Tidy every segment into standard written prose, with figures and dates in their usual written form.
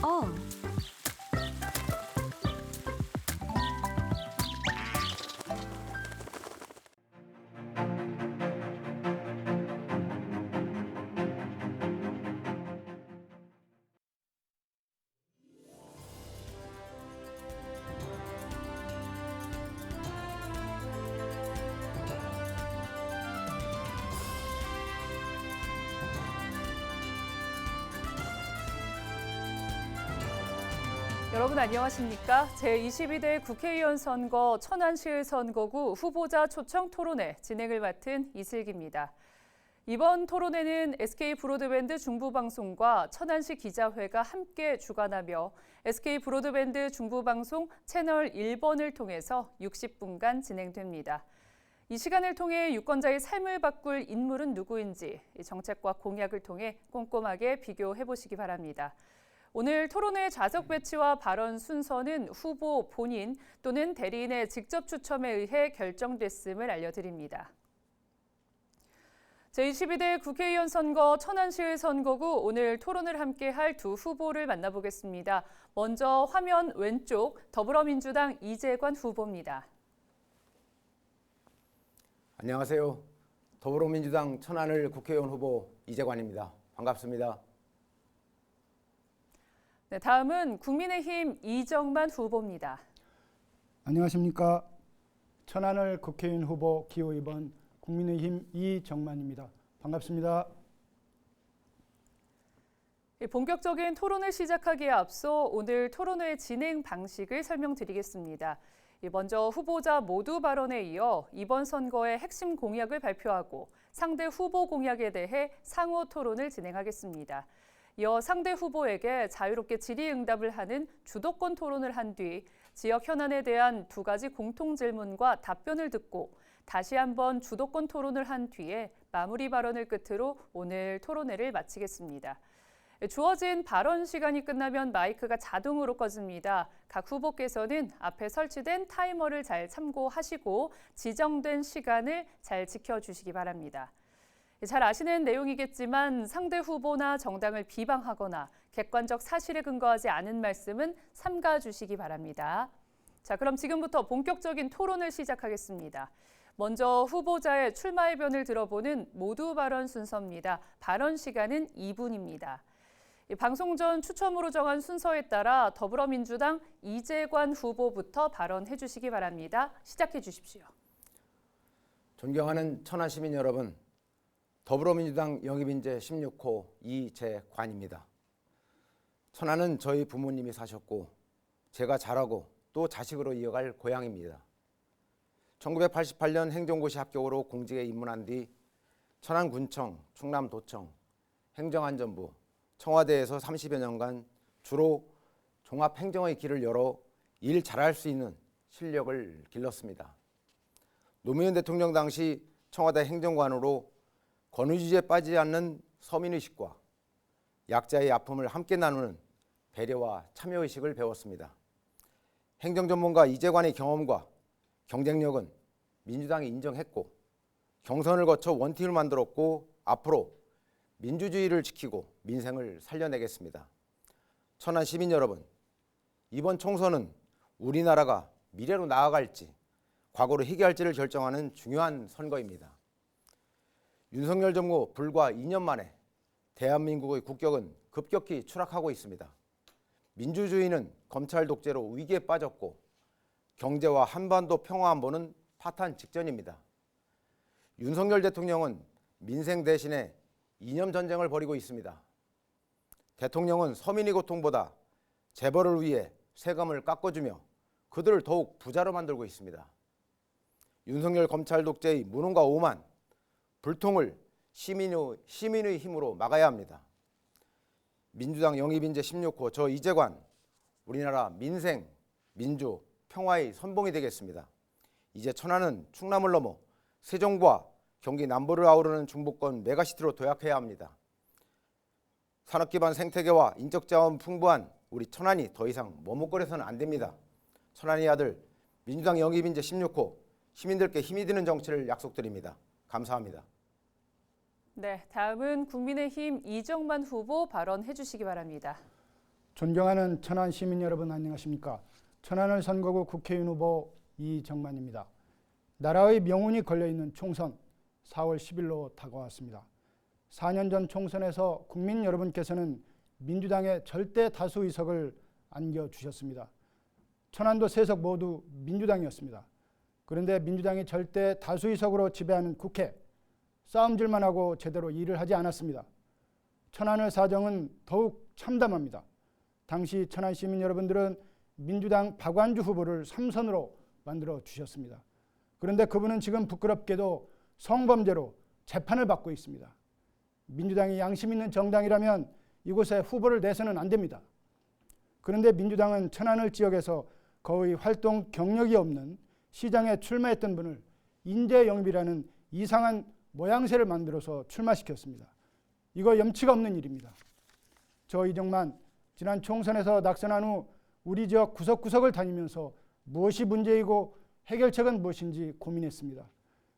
어. 여러분 안녕하십니까? 제22대 국회의원 선거 천안시 선거구 후보자 초청 토론회 진행을 맡은 이슬기입니다. 이번 토론회는 SK 브로드밴드 중부방송과 천안시 기자회가 함께 주관하며 SK 브로드밴드 중부방송 채널 1번을 통해서 60분간 진행됩니다. 이 시간을 통해 유권자의 삶을 바꿀 인물은 누구인지 정책과 공약을 통해 꼼꼼하게 비교해 보시기 바랍니다. 오늘 토론회 좌석 배치와 발언 순서는 후보 본인 또는 대리인의 직접 추첨에 의해 결정됐음을 알려드립니다. 제22대 국회의원 선거 천안시 선거구 오늘 토론을 함께할 두 후보를 만나보겠습니다. 먼저 화면 왼쪽 더불어민주당 이재관 후보입니다. 안녕하세요. 더불어민주당 천안을 국회의원 후보 이재관입니다. 반갑습니다. 네, 다음은 국민의힘 이정만 후보입니다. 안녕하십니까. 천안을 국회의원 후보 기호 2번 국민의힘 이정만입니다. 반갑습니다. 본격적인 토론을 시작하기에 앞서 오늘 토론회 진행 방식을 설명드리겠습니다. 먼저 후보자 모두 발언에 이어 이번 선거의 핵심 공약을 발표하고 상대 후보 공약에 대해 상호 토론을 진행하겠습니다. 이어 상대 후보에게 자유롭게 질의응답을 하는 주도권 토론을 한 뒤 지역 현안에 대한 두 가지 공통 질문과 답변을 듣고 다시 한번 주도권 토론을 한 뒤에 마무리 발언을 끝으로 오늘 토론회를 마치겠습니다. 주어진 발언 시간이 끝나면 마이크가 자동으로 꺼집니다. 각 후보께서는 앞에 설치된 타이머를 잘 참고하시고 지정된 시간을 잘 지켜주시기 바랍니다. 잘 아시는 내용이겠지만 상대 후보나 정당을 비방하거나 객관적 사실에 근거하지 않은 말씀은 삼가 주시기 바랍니다. 자, 그럼 지금부터 본격적인 토론을 시작하겠습니다. 먼저 후보자의 출마 의견을 들어보는 모두 발언 순서입니다. 발언 시간은 2분입니다. 방송 전 추첨으로 정한 순서에 따라 더불어민주당 이재관 후보부터 발언해 주시기 바랍니다. 시작해 주십시오. 존경하는 천안 시민 여러분, 더불어민주당 영입인재 16호 이재관입니다. 천안은 저희 부모님이 사셨고 제가 자라고 또 자식으로 이어갈 고향입니다. 1988년 행정고시 합격으로 공직에 입문한 뒤 천안군청, 충남도청, 행정안전부, 청와대에서 30여 년간 주로 종합행정의 길을 열어 일 잘할 수 있는 실력을 길렀습니다. 노무현 대통령 당시 청와대 행정관으로 권위주의에 빠지지 않는 서민의식과 약자의 아픔을 함께 나누는 배려와 참여의식을 배웠습니다. 행정전문가 이재관의 경험과 경쟁력은 민주당이 인정했고 경선을 거쳐 원팀을 만들었고 앞으로 민주주의를 지키고 민생을 살려내겠습니다. 천안 시민 여러분, 이번 총선은 우리나라가 미래로 나아갈지 과거로 희귀할지를 결정하는 중요한 선거입니다. 윤석열 정부 불과 2년 만에 대한민국의 국격은 급격히 추락하고 있습니다. 민주주의는 검찰 독재로 위기에 빠졌고 경제와 한반도 평화 안보는 파탄 직전입니다. 윤석열 대통령은 민생 대신에 이념 전쟁을 벌이고 있습니다. 대통령은 서민의 고통보다 재벌을 위해 세금을 깎아주며 그들을 더욱 부자로 만들고 있습니다. 윤석열 검찰 독재의 무능과 오만, 불통을 시민의 힘으로 막아야 합니다. 민주당 영입인재 16호 저 이재관, 우리나라 민생, 민주, 평화의 선봉이 되겠습니다. 이제 천안은 충남을 넘어 세종과 경기 남부를 아우르는 중부권 메가시티로 도약해야 합니다. 산업기반 생태계와 인적자원 풍부한 우리 천안이 더 이상 머뭇거려서는 안 됩니다. 천안의 아들 민주당 영입인재 16호 시민들께 힘이 되는 정치를 약속드립니다. 감사합니다. 네, 다음은 국민의힘 이정만 후보 발언해 주시기 바랍니다. 존경하는 천안 시민 여러분 안녕하십니까? 천안을 선거구 국회의원 후보 이정만입니다. 나라의 명운이 걸려있는 총선 4월 10일로 다가왔습니다. 4년 전 총선에서 국민 여러분께서는 민주당의 절대 다수 의석을 안겨주셨습니다. 천안도 세석 모두 민주당이었습니다. 그런데 민주당이 절대 다수 의석으로 지배하는 국회, 싸움질만 하고 제대로 일을 하지 않았습니다. 천안의 사정은 더욱 참담합니다. 당시 천안 시민 여러분들은 민주당 박완주 후보를 3선으로 만들어 주셨습니다. 그런데 그분은 지금 부끄럽게도 성범죄로 재판을 받고 있습니다. 민주당이 양심 있는 정당이라면 이곳에 후보를 내서는 안 됩니다. 그런데 민주당은 천안을 지역에서 거의 활동 경력이 없는 시장에 출마했던 분을 인재 영입이라는 이상한 모양새를 만들어서 출마시켰습니다. 이거 염치가 없는 일입니다. 저 이정만 지난 총선에서 낙선한 후 우리 지역 구석구석을 다니면서 무엇이 문제이고 해결책은 무엇인지 고민했습니다.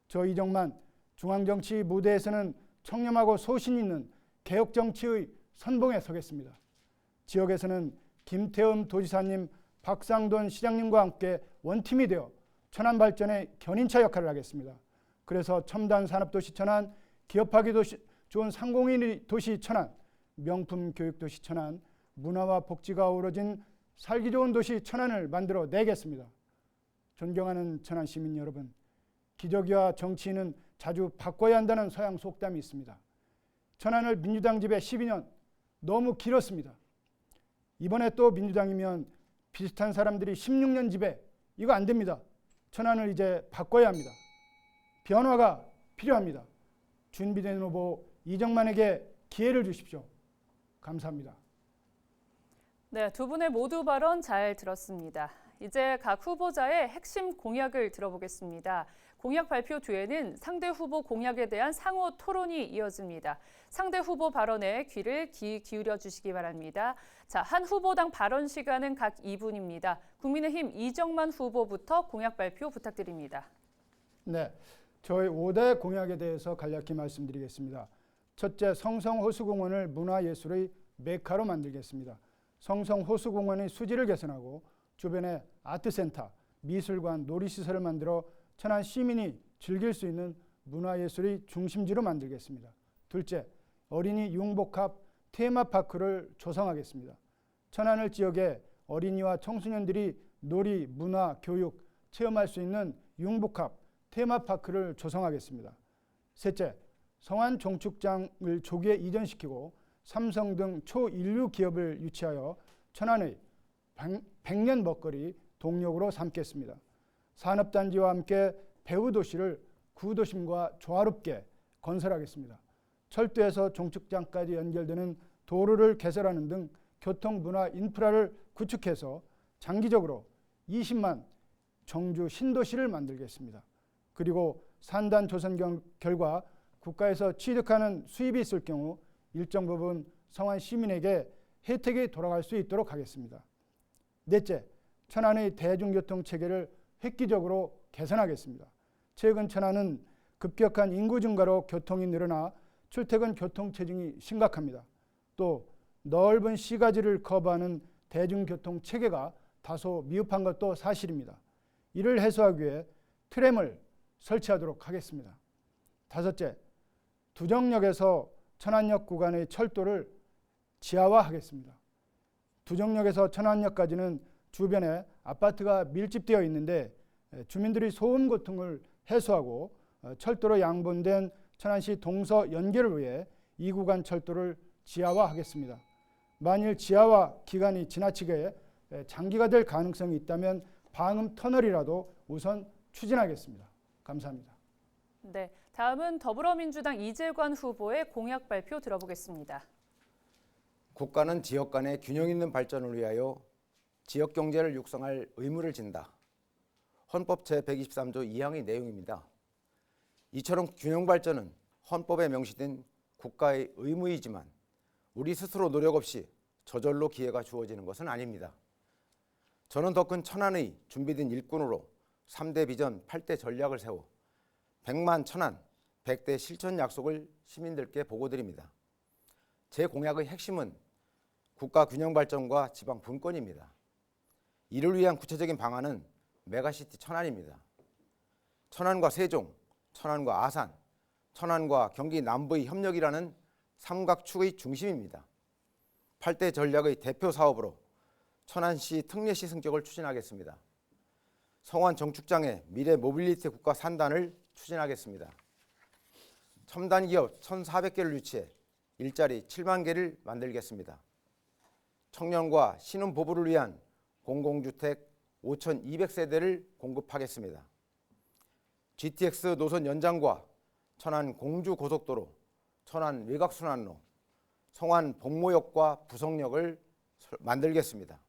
저 이정만 중앙정치 무대에서는 청렴하고 소신 있는 개혁정치의 선봉에 서겠습니다. 지역에서는 김태흠 도지사님, 박상돈 시장님과 함께 원팀이 되어 천안 발전의 견인차 역할을 하겠습니다. 그래서 첨단 산업도시 천안, 기업하기 좋은 상공인 도시 천안, 명품 교육도시 천안, 문화와 복지가 어우러진 살기 좋은 도시 천안을 만들어 내겠습니다. 존경하는 천안 시민 여러분, 기저귀와 정치인은 자주 바꿔야 한다는 서양 속담이 있습니다. 천안을 민주당 지배 12년 너무 길었습니다. 이번에 또 민주당이면 비슷한 사람들이 16년 지배, 이거 안 됩니다. 천안을 이제 바꿔야 합니다. 변화가 필요합니다. 준비된 후보 이정만에게 기회를 주십시오. 감사합니다. 네, 두 분의 모두 발언 잘 들었습니다. 이제 각 후보자의 핵심 공약을 들어보겠습니다. 공약 발표 뒤에는 상대 후보 공약에 대한 상호 토론이 이어집니다. 상대 후보 발언에 귀를 기울여 주시기 바랍니다. 자, 한 후보당 발언 시간은 각 2분입니다. 국민의힘 이정만 후보부터 공약 발표 부탁드립니다. 네, 저희 5대 공약에 대해서 간략히 말씀드리겠습니다. 첫째, 성성호수공원을 문화예술의 메카로 만들겠습니다. 성성호수공원의 수질을 개선하고 주변에 아트센터, 미술관, 놀이시설을 만들어 천안 시민이 즐길 수 있는 문화예술의 중심지로 만들겠습니다. 둘째, 어린이 융복합 테마파크를 조성하겠습니다. 천안을 지역에 어린이와 청소년들이 놀이, 문화, 교육, 체험할 수 있는 융복합 테마파크를 조성하겠습니다. 셋째, 성안 종축장을 조기에 이전시키고 삼성 등 초인류 기업을 유치하여 천안의 100년 먹거리 동력으로 삼겠습니다. 산업단지와 함께 배후도시를 구도심과 조화롭게 건설하겠습니다. 철도에서 종축장까지 연결되는 도로를 개설하는 등 교통문화 인프라를 구축해서 장기적으로 20만 정주 신도시를 만들겠습니다. 그리고 산단 조선 결과 국가에서 취득하는 수입이 있을 경우 일정 부분 성안 시민에게 혜택이 돌아갈 수 있도록 하겠습니다. 넷째, 천안의 대중교통 체계를 획기적으로 개선하겠습니다. 최근 천안은 급격한 인구 증가로 교통이 늘어나 출퇴근 교통체증이 심각합니다. 또 넓은 시가지를 커버하는 대중교통 체계가 다소 미흡한 것도 사실입니다. 이를 해소하기 위해 트램을 설치하도록 하겠습니다. 다섯째, 두정역에서 천안역 구간의 철도를 지하화하겠습니다. 두정역에서 천안역까지는 주변에 아파트가 밀집되어 있는데 주민들이 소음 고통을 해소하고 철도로 양분된 천안시 동서 연결을 위해 이 구간 철도를 지하화하겠습니다. 만일 지하화 기간이 지나치게 장기가 될 가능성이 있다면 방음 터널이라도 우선 추진하겠습니다. 감사합니다. 네, 다음은 더불어민주당 이재관 후보의 공약 발표 들어보겠습니다. 국가는 지역 간의 균형 있는 발전을 위하여 지역 경제를 육성할 의무를 진다. 헌법 제123조 2항의 내용입니다. 이처럼 균형 발전은 헌법에 명시된 국가의 의무이지만 우리 스스로 노력 없이 저절로 기회가 주어지는 것은 아닙니다. 저는 더 큰 천안의 준비된 일꾼으로 3대 비전 8대 전략을 세워 100만 천안 100대 실천 약속을 시민들께 보고드립니다. 제 공약의 핵심은 국가 균형 발전과 지방 분권입니다. 이를 위한 구체적인 방안은 메가시티 천안입니다. 천안과 세종, 천안과 아산, 천안과 경기 남부의 협력이라는 삼각축의 중심입니다. 8대 전략의 대표 사업으로 천안시 특례시 승격을 추진하겠습니다. 성완 정축장의 미래 모빌리티 국가 산단을 추진하겠습니다. 첨단 기업 1,400개를 유치해 일자리 7만 개를 만들겠습니다. 청년과 신혼 부부를 위한 공공주택 5,200세대를 공급하겠습니다. GTX 노선 연장과 천안 공주고속도로, 천안 외곽순환로, 성완 복모역과 부성역을 만들겠습니다.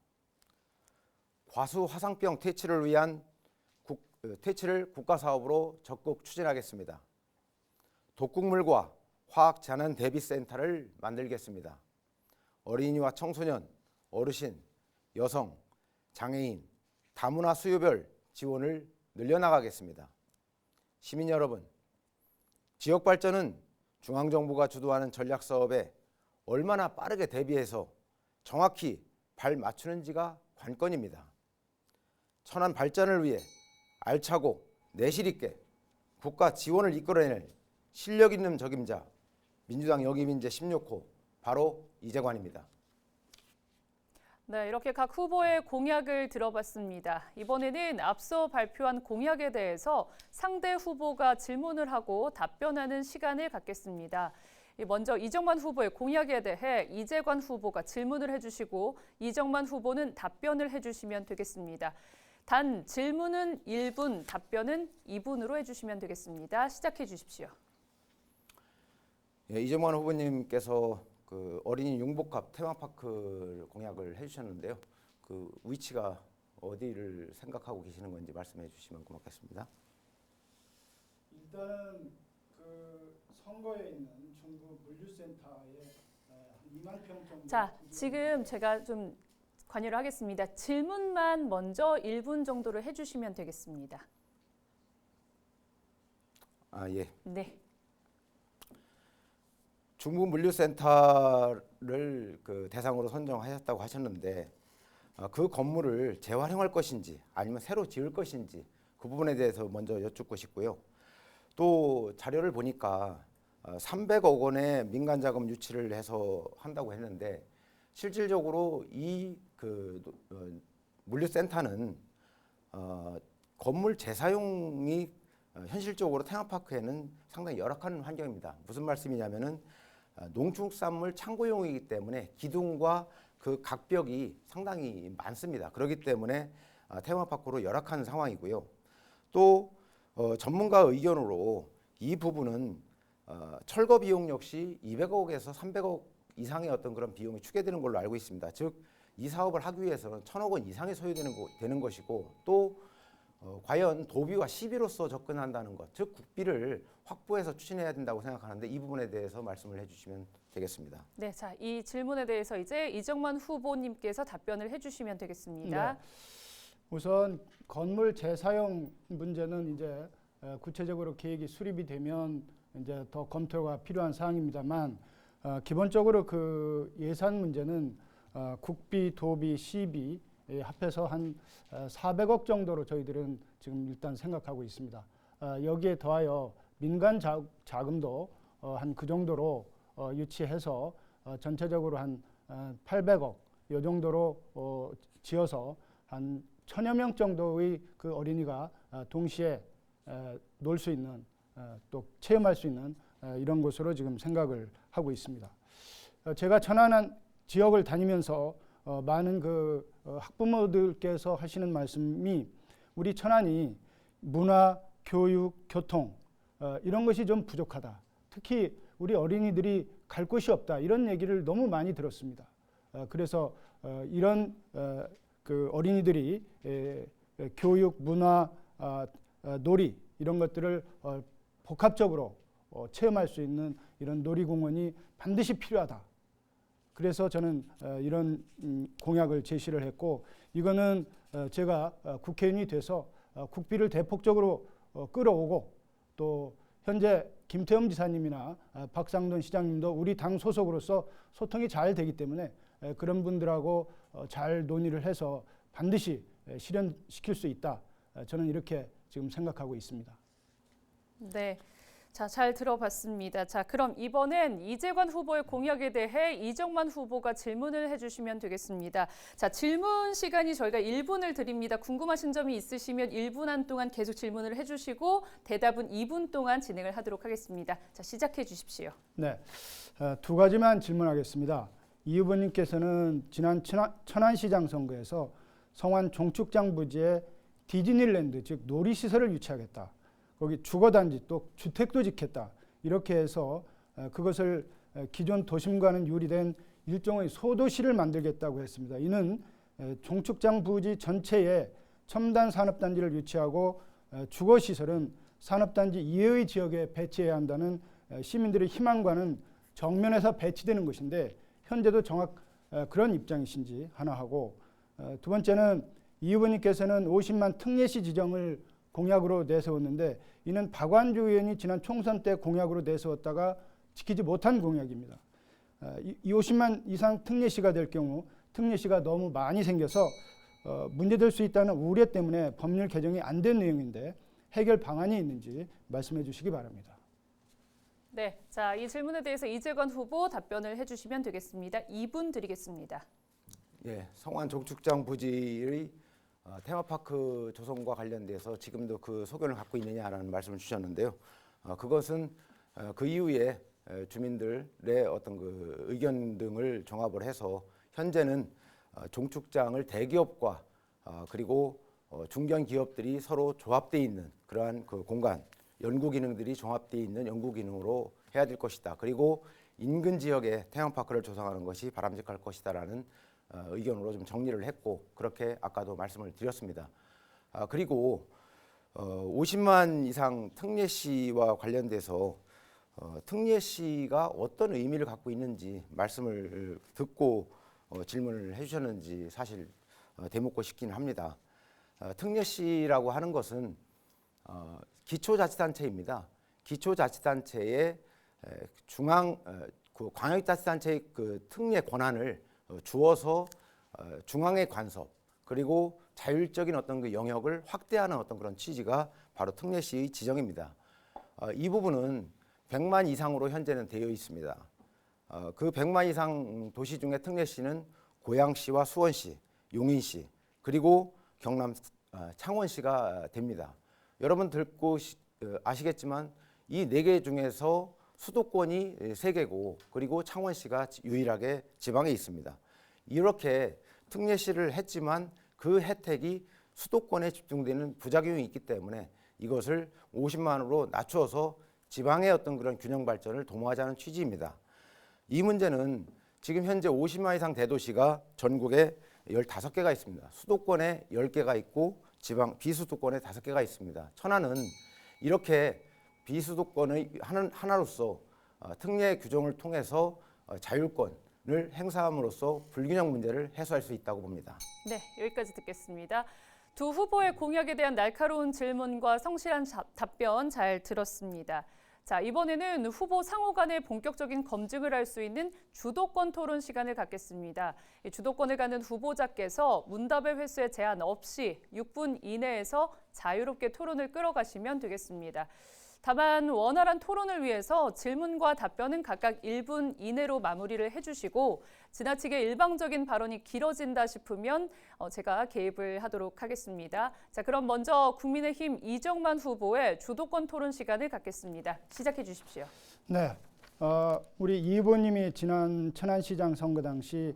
과수 화상병 퇴치를 위한 퇴치를 국가사업으로 적극 추진하겠습니다. 독극물과 화학재난 대비센터를 만들겠습니다. 어린이와 청소년, 어르신, 여성, 장애인, 다문화 수요별 지원을 늘려나가겠습니다. 시민 여러분, 지역 발전은 중앙정부가 주도하는 전략사업에 얼마나 빠르게 대비해서 정확히 발 맞추는지가 관건입니다. 천안 발전을 위해 알차고 내실 있게 국가 지원을 이끌어낼 실력 있는 적임자, 민주당 역임인재 16호 바로 이재관입니다. 네, 이렇게 각 후보의 공약을 들어봤습니다. 이번에는 앞서 발표한 공약에 대해서 상대 후보가 질문을 하고 답변하는 시간을 갖겠습니다. 먼저 이정만 후보의 공약에 대해 이재관 후보가 질문을 해주시고 이정만 후보는 답변을 해주시면 되겠습니다. 단 질문은 1분, 답변은 2분으로 해주시면 되겠습니다. 시작해 주십시오. 예, 이정만 후보님께서 그 어린이 융복합 테마파크 공약을 해주셨는데요. 그 위치가 어디를 생각하고 계시는 건지 말씀해 주시면 고맙겠습니다. 일단 그 선거에 있는 중부 물류센터에 한 2만 평 정도. 자, 지금 제가 좀 관여를 하겠습니다. 질문만 먼저 1분 정도를 해주시면 되겠습니다. 아, 예. 네. 중부 물류센터를 그 대상으로 선정하셨다고 하셨는데 그 건물을 재활용할 것인지 아니면 새로 지을 것인지 그 부분에 대해서 먼저 여쭙고 싶고요. 또 자료를 보니까 300억 원의 민간 자금 유치를 해서 한다고 했는데 실질적으로 이 물류센터는 건물 재사용이 현실적으로 테마파크에는 상당히 열악한 환경입니다. 무슨 말씀이냐면은 농축산물 창고용이기 때문에 기둥과 그 각벽이 상당히 많습니다. 그렇기 때문에 테마파크로 열악한 상황이고요. 또 전문가 의견으로 이 부분은 철거 비용 역시 200억에서 300억 이상의 어떤 그런 비용이 추계되는 걸로 알고 있습니다. 즉 이 사업을 하기 위해서는 1,000억 원 이상이 소요되는 것이고 또 과연 도비와 시비로서 접근한다는 것, 즉 국비를 확보해서 추진해야 된다고 생각하는데 이 부분에 대해서 말씀을 해주시면 되겠습니다. 네, 자, 이 질문에 대해서 이제 이정만 후보님께서 답변을 해주시면 되겠습니다. 네. 우선 건물 재사용 문제는 이제 구체적으로 계획이 수립이 되면 이제 더 검토가 필요한 사항입니다만 기본적으로 그 예산 문제는 국비, 도비, 시비 합해서 한 400억 정도로 저희들은 지금 일단 생각하고 있습니다. 여기에 더하여 민간 자금도 한 그 정도로 유치해서 전체적으로 한 800억 이 정도로 지어서 한 1,000여 명 정도의 그 어린이가 동시에 놀 수 있는 또 체험할 수 있는 이런 곳으로 지금 생각을 하고 있습니다. 제가 천안 지역을 다니면서 많은 그 학부모들께서 하시는 말씀이 우리 천안이 문화, 교육, 교통 이런 것이 좀 부족하다. 특히 우리 어린이들이 갈 곳이 없다. 이런 얘기를 너무 많이 들었습니다. 그래서 이런 그 어린이들이 교육, 문화, 놀이 이런 것들을 복합적으로 체험할 수 있는 이런 놀이공원이 반드시 필요하다. 그래서 저는 이런 공약을 제시를 했고 이거는 제가 국회의원이 돼서 국비를 대폭적으로 끌어오고 또 현재 김태흠 지사님이나 박상돈 시장님도 우리 당 소속으로서 소통이 잘 되기 때문에 그런 분들하고 잘 논의를 해서 반드시 실현시킬 수 있다. 저는 이렇게 지금 생각하고 있습니다. 네. 자, 잘 들어봤습니다. 자, 그럼 이번엔 이재관 후보의 공약에 대해 이정만 후보가 질문을 해주시면 되겠습니다. 자, 질문 시간이 저희가 1분을 드립니다. 궁금하신 점이 있으시면 1분 한 동안 계속 질문을 해주시고 대답은 2분 동안 진행을 하도록 하겠습니다. 자, 시작해 주십시오. 네, 두 가지만 질문하겠습니다. 이 후보님께서는 지난 천안시장 선거에서 성안 종축장 부지에 디즈니랜드, 즉 놀이시설을 유치하겠다. 거기 주거단지 또 주택도 짓겠다. 이렇게 해서 그것을 기존 도심과는 유리된 일종의 소도시를 만들겠다고 했습니다. 이는 종축장 부지 전체에 첨단 산업단지를 유치하고 주거시설은 산업단지 이외의 지역에 배치해야 한다는 시민들의 희망과는 정면에서 배치되는 것인데 현재도 정확 그런 입장이신지 하나 하고, 두 번째는 이 후보님께서는 50만 특례시 지정을 공약으로 내세웠는데 이는 박완주 의원이 지난 총선 때 공약으로 내세웠다가 지키지 못한 공약입니다. 이 50만 이상 특례시가 될 경우 특례시가 너무 많이 생겨서 문제될 수 있다는 우려 때문에 법률 개정이 안 된 내용인데 해결 방안이 있는지 말씀해 주시기 바랍니다. 네, 자, 이 질문에 대해서 이재관 후보 답변을 해주시면 되겠습니다. 2분 드리겠습니다. 예, 성안 종축장 부지의 테마파크 조성과 관련돼서 지금도 그 소견을 갖고 있느냐라는 말씀을 주셨는데요. 그것은 그 이후에 주민들의 어떤 그 의견 등을 종합을 해서 현재는 종축장을 대기업과 그리고 중견 기업들이 서로 조합되어 있는 그러한 그 공간, 연구 기능들이 종합되어 있는 연구 기능으로 해야 될 것이다. 그리고 인근 지역에 테마파크를 조성하는 것이 바람직할 것이다라는 의견으로 좀 정리를 했고, 그렇게 아까도 말씀을 드렸습니다. 그리고 50만 이상 특례시와 관련돼서 특례시가 어떤 의미를 갖고 있는지 말씀을 듣고 질문을 해주셨는지 사실 되묻고 싶긴 합니다. 특례시라고 하는 것은 기초자치단체입니다. 기초자치단체의 중앙 그 광역자치단체의 그 특례 권한을 주어서 중앙의 간섭 그리고 자율적인 어떤 그 영역을 확대하는 어떤 그런 취지가 바로 특례시의 지정입니다. 이 부분은 100만 이상으로 현재는 되어 있습니다. 그 100만 이상 도시 중에 특례시는 고양시와 수원시, 용인시 그리고 경남 창원시가 됩니다. 여러분 듣고 아시겠지만 이 4개 중에서 수도권이 3개고 그리고 창원시가 유일하게 지방에 있습니다. 이렇게 특례시를 했지만 그 혜택이 수도권에 집중되는 부작용이 있기 때문에 이것을 50만으로 낮춰서 지방의 어떤 그런 균형 발전을 도모하자는 취지입니다. 이 문제는 지금 현재 50만 이상 대도시가 전국에 15개가 있습니다. 수도권에 10개가 있고 지방 비수도권에 5개가 있습니다. 천안은 이렇게 비수도권의 하나로서 특례 규정을 통해서 자율권을 행사함으로써 불균형 문제를 해소할 수 있다고 봅니다. 네, 여기까지 듣겠습니다. 두 후보의 공약에 대한 날카로운 질문과 성실한 답변 잘 들었습니다. 자, 이번에는 후보 상호 간의 본격적인 검증을 할 수 있는 주도권 토론 시간을 갖겠습니다. 이 주도권을 갖는 후보자께서 문답의 횟수에 제한 없이 6분 이내에서 자유롭게 토론을 끌어가시면 되겠습니다. 다만 원활한 토론을 위해서 질문과 답변은 각각 1분 이내로 마무리를 해주시고 지나치게 일방적인 발언이 길어진다 싶으면 제가 개입을 하도록 하겠습니다. 자, 그럼 먼저 국민의힘 이정만 후보의 주도권 토론 시간을 갖겠습니다. 시작해 주십시오. 네, 우리 이 후보님이 지난 천안시장 선거 당시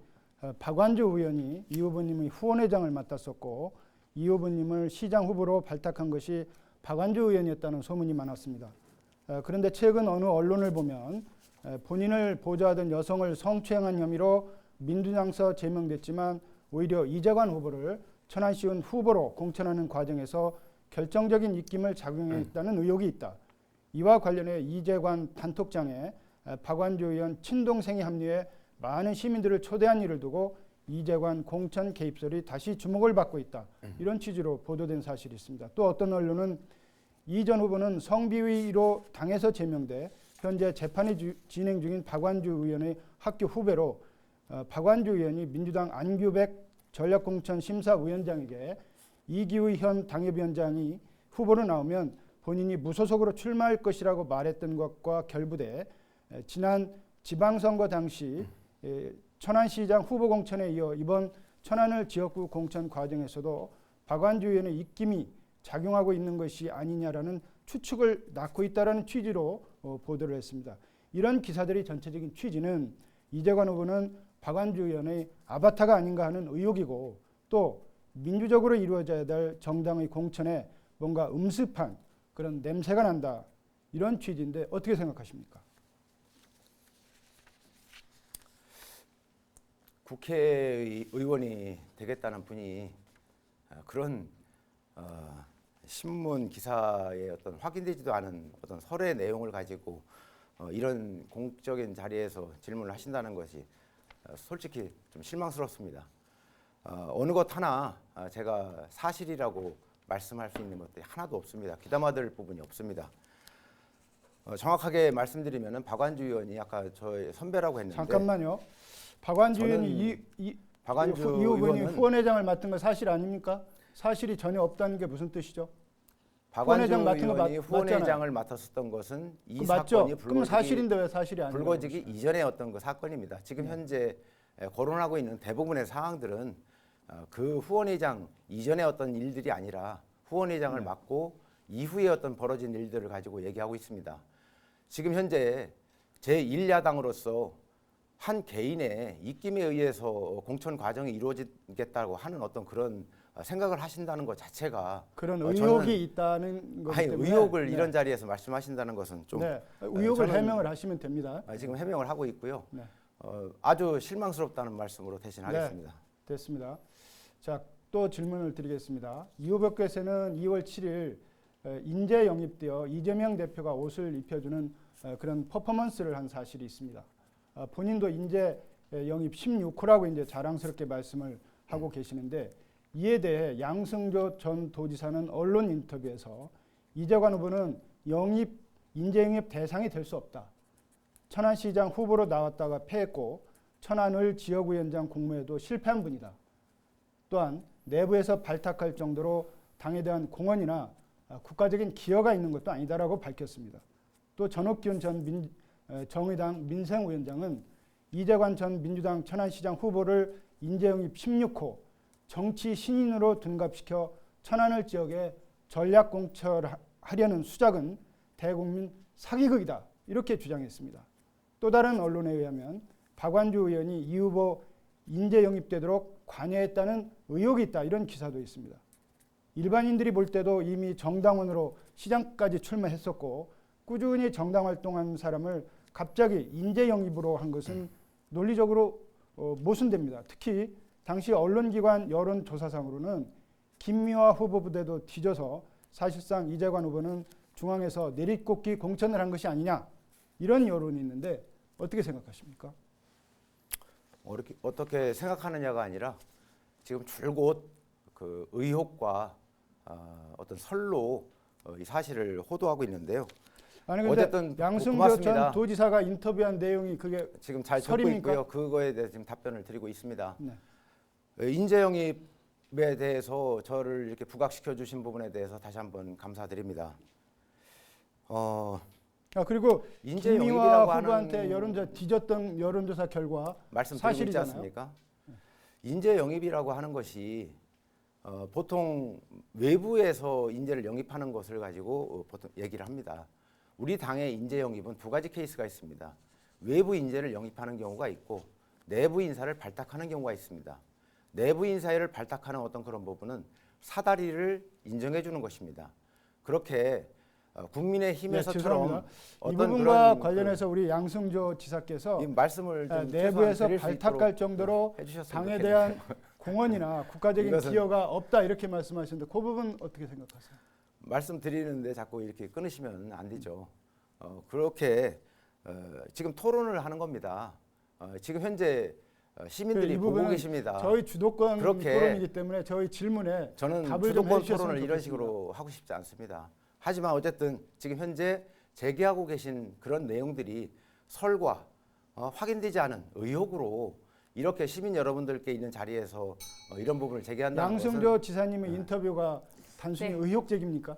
박완주 의원이 이 후보님의 후원회장을 맡았었고 이 후보님을 시장 후보로 발탁한 것이 박완주 의원이었다는 소문이 많았습니다. 그런데 최근 어느 언론을 보면 본인을 보좌하던 여성을 성추행한 혐의로 민주당서 제명됐지만 오히려 이재관 후보를 천안시의원 후보로 공천하는 과정에서 결정적인 입김을 작용했다는 의혹이 있다. 이와 관련해 이재관 단톡장에 박완주 의원 친동생이 합류해 많은 시민들을 초대한 일을 두고 이재관 공천 개입설이 다시 주목을 받고 있다. 이런 취지로 보도된 사실이 있습니다. 또 어떤 언론은 이 전 후보는 성비위로 당에서 제명돼 현재 재판이 진행 중인 박완주 의원의 학교 후배로 박완주 의원이 민주당 안규백 전략공천심사위원장에게 이기의 현 당협위원장이 후보로 나오면 본인이 무소속으로 출마할 것이라고 말했던 것과 결부돼 지난 지방선거 당시 천안시장 후보 공천에 이어 이번 천안을 지역구 공천 과정에서도 박완주 의원의 입김이 작용하고 있는 것이 아니냐라는 추측을 낳고 있다는 취지로 보도를 했습니다. 이런 기사들이 전체적인 취지는 이재관 후보는 박완주 의원의 아바타가 아닌가 하는 의혹이고 또 민주적으로 이루어져야 될 정당의 공천에 뭔가 음습한 그런 냄새가 난다. 이런 취지인데 어떻게 생각하십니까? 국회의원이 되겠다는 분이 그런 신문 기사의 어떤 확인되지도 않은 어떤 설의 내용을 가지고 이런 공적인 자리에서 질문을 하신다는 것이 솔직히 좀 실망스럽습니다. 어느 것 하나 제가 사실이라고 말씀할 수 있는 것들이 하나도 없습니다. 귀담아들 부분이 없습니다. 정확하게 말씀드리면은 박완주 의원이 아까 저의 선배라고 했는데 잠깐만요. 박완주 저는 의원이 이 박완주 후보니 의원은 후원회장을 맡은 건 사실 아닙니까? 사실이 전혀 없다는 게 무슨 뜻이죠? 박완주 후원회장 맡은 거 의원이 맞잖아요. 후원회장을 맡았었던 것은 이 맞죠? 사건이 그럼 사실인데 왜 사실이 아니에요? 불거지기 이전의 어떤 그 사건입니다. 지금 현재 거론하고 있는 대부분의 사항들은 그 후원회장 이전의 어떤 일들이 아니라 후원회장을 맡고 이후에 어떤 벌어진 일들을 가지고 얘기하고 있습니다. 지금 현재 제1야당으로서 한 개인의 입김에 의해서 공천 과정이 이루어지겠다고 하는 어떤 그런 생각을 하신다는 것 자체가 그런 저는 의혹이 있다는 거기 아니, 때문에 의혹을 이런 자리에서 말씀하신다는 것은 좀 의혹을 저는 해명을 하시면 됩니다. 지금 해명을 하고 있고요. 네. 아주 실망스럽다는 말씀으로 대신하겠습니다. 됐습니다. 자, 또 질문을 드리겠습니다. 이 후보께서는 2월 7일 인재 영입되어 이재명 대표가 옷을 입혀주는 그런 퍼포먼스를 한 사실이 있습니다. 본인도 인재 영입 16호라고 이제 자랑스럽게 말씀을 하고 계시는데 이에 대해 양승조 전 도지사는 언론 인터뷰에서 이재관 후보는 인재 영입 대상이 될 수 없다. 천안시장 후보로 나왔다가 패했고 천안을 지역위원장 공모에도 실패한 분이다. 또한 내부에서 발탁할 정도로 당에 대한 공헌이나 국가적인 기여가 있는 것도 아니다라고 밝혔습니다. 또 전옥기훈 전 정의당 민생위원장은 이재관 전 민주당 천안시장 후보를 인재영입 16호 정치 신인으로 둔갑시켜 천안을 지역에 전략 공천하려는 수작은 대국민 사기극이다. 이렇게 주장했습니다. 또 다른 언론에 의하면 박완주 의원이 이 후보 인재 영입되도록 관여했다는 의혹이 있다. 이런 기사도 있습니다. 일반인들이 볼 때도 이미 정당원으로 시장까지 출마했었고 꾸준히 정당 활동한 사람을 갑자기 인재 영입으로 한 것은 논리적으로 모순됩니다. 특히 당시 언론기관 여론조사상으로는 김미화 후보 부대도 뒤져서 사실상 이재관 후보는 중앙에서 내리꽂기 공천을 한 것이 아니냐 이런 여론이 있는데 어떻게 생각하십니까? 어떻게 생각하느냐가 아니라 지금 줄곧 그 의혹과 어떤 설로 이 사실을 호도하고 있는데요. 아니 근데 어쨌든 양승조 전 도지사가 인터뷰한 내용이 그게 지금 잘 듣고 설입니까? 있고요. 그거에 대해서 지금 답변을 드리고 있습니다. 네. 인재 영입에 대해서 저를 이렇게 부각시켜 주신 부분에 대해서 다시 한번 감사드립니다. 그리고 인재 김미화 영입이라고 후보한테 하는 여론조사 뒤졌던 여론조사 결과 말씀드리고 있지 사실이잖아요. 않습니까? 인재 영입이라고 하는 것이 보통 외부에서 인재를 영입하는 것을 가지고 보통 얘기를 합니다. 우리 당의 인재 영입은 두 가지 케이스가 있습니다. 외부 인재를 영입하는 경우가 있고 내부 인사를 발탁하는 경우가 있습니다. 내부 인사를 발탁하는 어떤 그런 부분은 사다리를 인정해 주는 것입니다. 그렇게 국민의힘에서처럼 이 부분과 관련해서 우리 양승조 지사께서 이 말씀을 좀 내부에서 드릴 수 발탁할 있도록 정도로 해주셨으면 당에 좋겠네요. 대한 공헌이나 국가적인 이것은 기여가 없다 이렇게 말씀하시는데 그 부분 어떻게 생각하세요? 말씀드리는데 자꾸 이렇게 끊으시면 안 되죠. 그렇게 지금 토론을 하는 겁니다. 지금 현재 시민들이 이 보고 부분은 계십니다. 저희 주도권 그렇게 토론이기 때문에 저희 질문에 저는 답을 좀 주도권 해주셨으면 토론을 이런 좋겠습니다. 식으로 하고 싶지 않습니다. 하지만 어쨌든 지금 현재 제기하고 계신 그런 내용들이 설과 확인되지 않은 의혹으로 이렇게 시민 여러분들께 있는 자리에서 이런 부분을 제기한다는 것은 양승조 지사님의 인터뷰가 단순히 네. 의혹적입니까?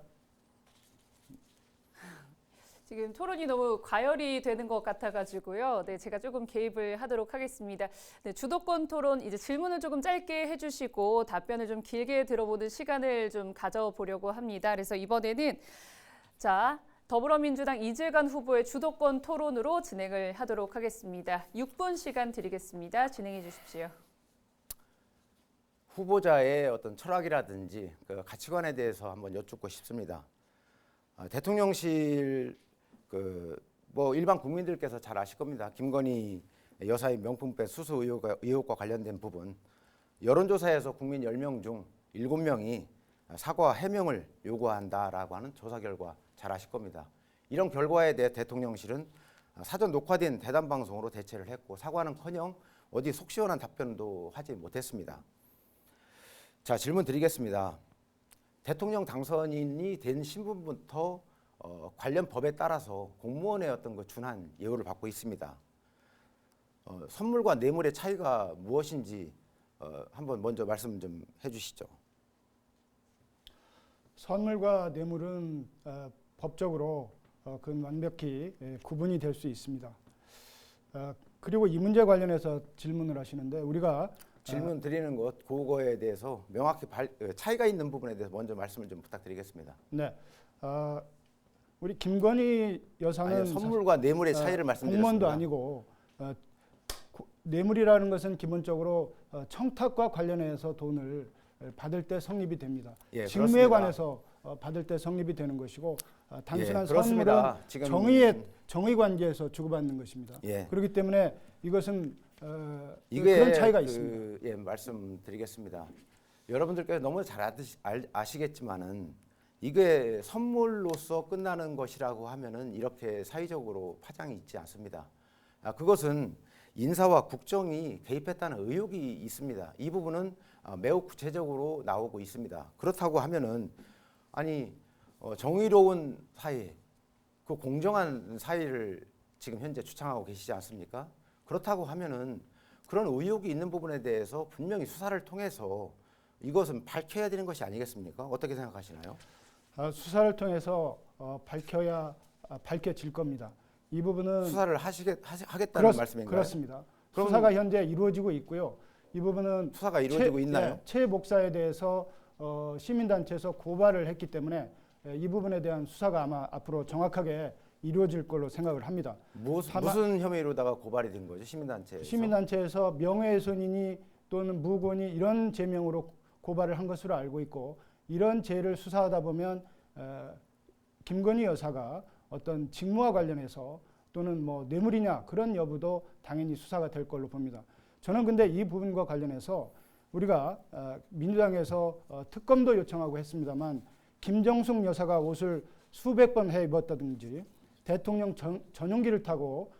지금 토론이 너무 과열이 되는 것 같아가지고요. 네, 제가 조금 개입을 하도록 하겠습니다. 네, 주도권 토론 이제 질문을 조금 짧게 해주시고 답변을 좀 길게 들어보는 시간을 좀 가져보려고 합니다. 그래서 이번에는 자 더불어민주당 이재관 후보의 주도권 토론으로 진행을 하도록 하겠습니다. 6분 시간 드리겠습니다. 진행해 주십시오. 후보자의 어떤 철학이라든지 그 가치관에 대해서 한번 여쭙고 싶습니다. 대통령실 뭐 일반 국민들께서 잘 아실 겁니다. 김건희 여사의 명품백 수수 의혹과 관련된 부분 여론조사에서 국민 10명 중 7명이 사과 해명을 요구한다라고 하는 조사 결과 잘 아실 겁니다. 이런 결과에 대해 대통령실은 사전 녹화된 대담 방송으로 대체를 했고 사과는커녕 어디 속 시원한 답변도 하지 못했습니다. 자, 질문 드리겠습니다. 대통령 당선인이 된 신분부터 관련 법에 따라서 공무원의 어떤 그 준한 예우를 받고 있습니다. 선물과 뇌물의 차이가 무엇인지 한번 먼저 말씀 좀 해주시죠. 선물과 뇌물은 법적으로 그 완벽히 구분이 될 수 있습니다. 그리고 이 문제 관련해서 질문을 하시는데 우리가 질문 드리는 것 그거에 대해서 명확히 차이가 있는 부분에 대해서 먼저 말씀을 좀 부탁드리겠습니다. 네, 우리 김건희 여사는 아니요, 선물과 뇌물의 차이를 말씀드렸습니다. 공무원도 아니고 뇌물이라는 것은 기본적으로 청탁과 관련해서 돈을 받을 때 성립이 됩니다. 예, 직무에 그렇습니다. 관해서 받을 때 성립이 되는 것이고 단순한 예, 그렇습니다. 선물은 지금 정의 관계에서 주고받는 것입니다. 예. 그렇기 때문에 이것은 이게 그런 차이가 있습니다. 예, 말씀드리겠습니다. 여러분들께서 너무 잘 아시겠지만은 이게 선물로서 끝나는 것이라고 하면은 이렇게 사회적으로 파장이 있지 않습니다. 그것은 인사와 국정이 개입했다는 의혹이 있습니다. 이 부분은 매우 구체적으로 나오고 있습니다. 그렇다고 하면은 아니 정의로운 사회, 그 공정한 사회를 지금 현재 주창하고 계시지 않습니까? 그렇다고 하면은 그런 의혹이 있는 부분에 대해서 분명히 수사를 통해서 이것은 밝혀야 되는 것이 아니겠습니까? 어떻게 생각하시나요? 수사를 통해서 밝혀질 겁니다. 이 부분은 수사를 하겠다는 말씀인가요? 그렇습니다. 그럼 수사가 현재 이루어지고 있고요. 이 부분은 수사가 이루어지고 있나요? 최 목사에 대해서 시민단체에서 고발을 했기 때문에 이 부분에 대한 수사가 아마 앞으로 정확하게 이루어질 걸로 생각을 합니다. 무슨 혐의로다가 고발이 된 거죠? 시민단체에서? 시민단체에서 명예훼손이니 또는 무고니 이런 제명으로 고발을 한 것으로 알고 있고 이런 죄를 수사하다 보면 김건희 여사가 어떤 직무와 관련해서 또는 뭐 뇌물이냐 그런 여부도 당연히 수사가 될 걸로 봅니다. 저는 근데 이 부분과 관련해서 우리가 민주당에서 특검도 요청하고 했습니다만 김정숙 여사가 옷을 수백 번 해 입었다든지 대통령 전용기를 타고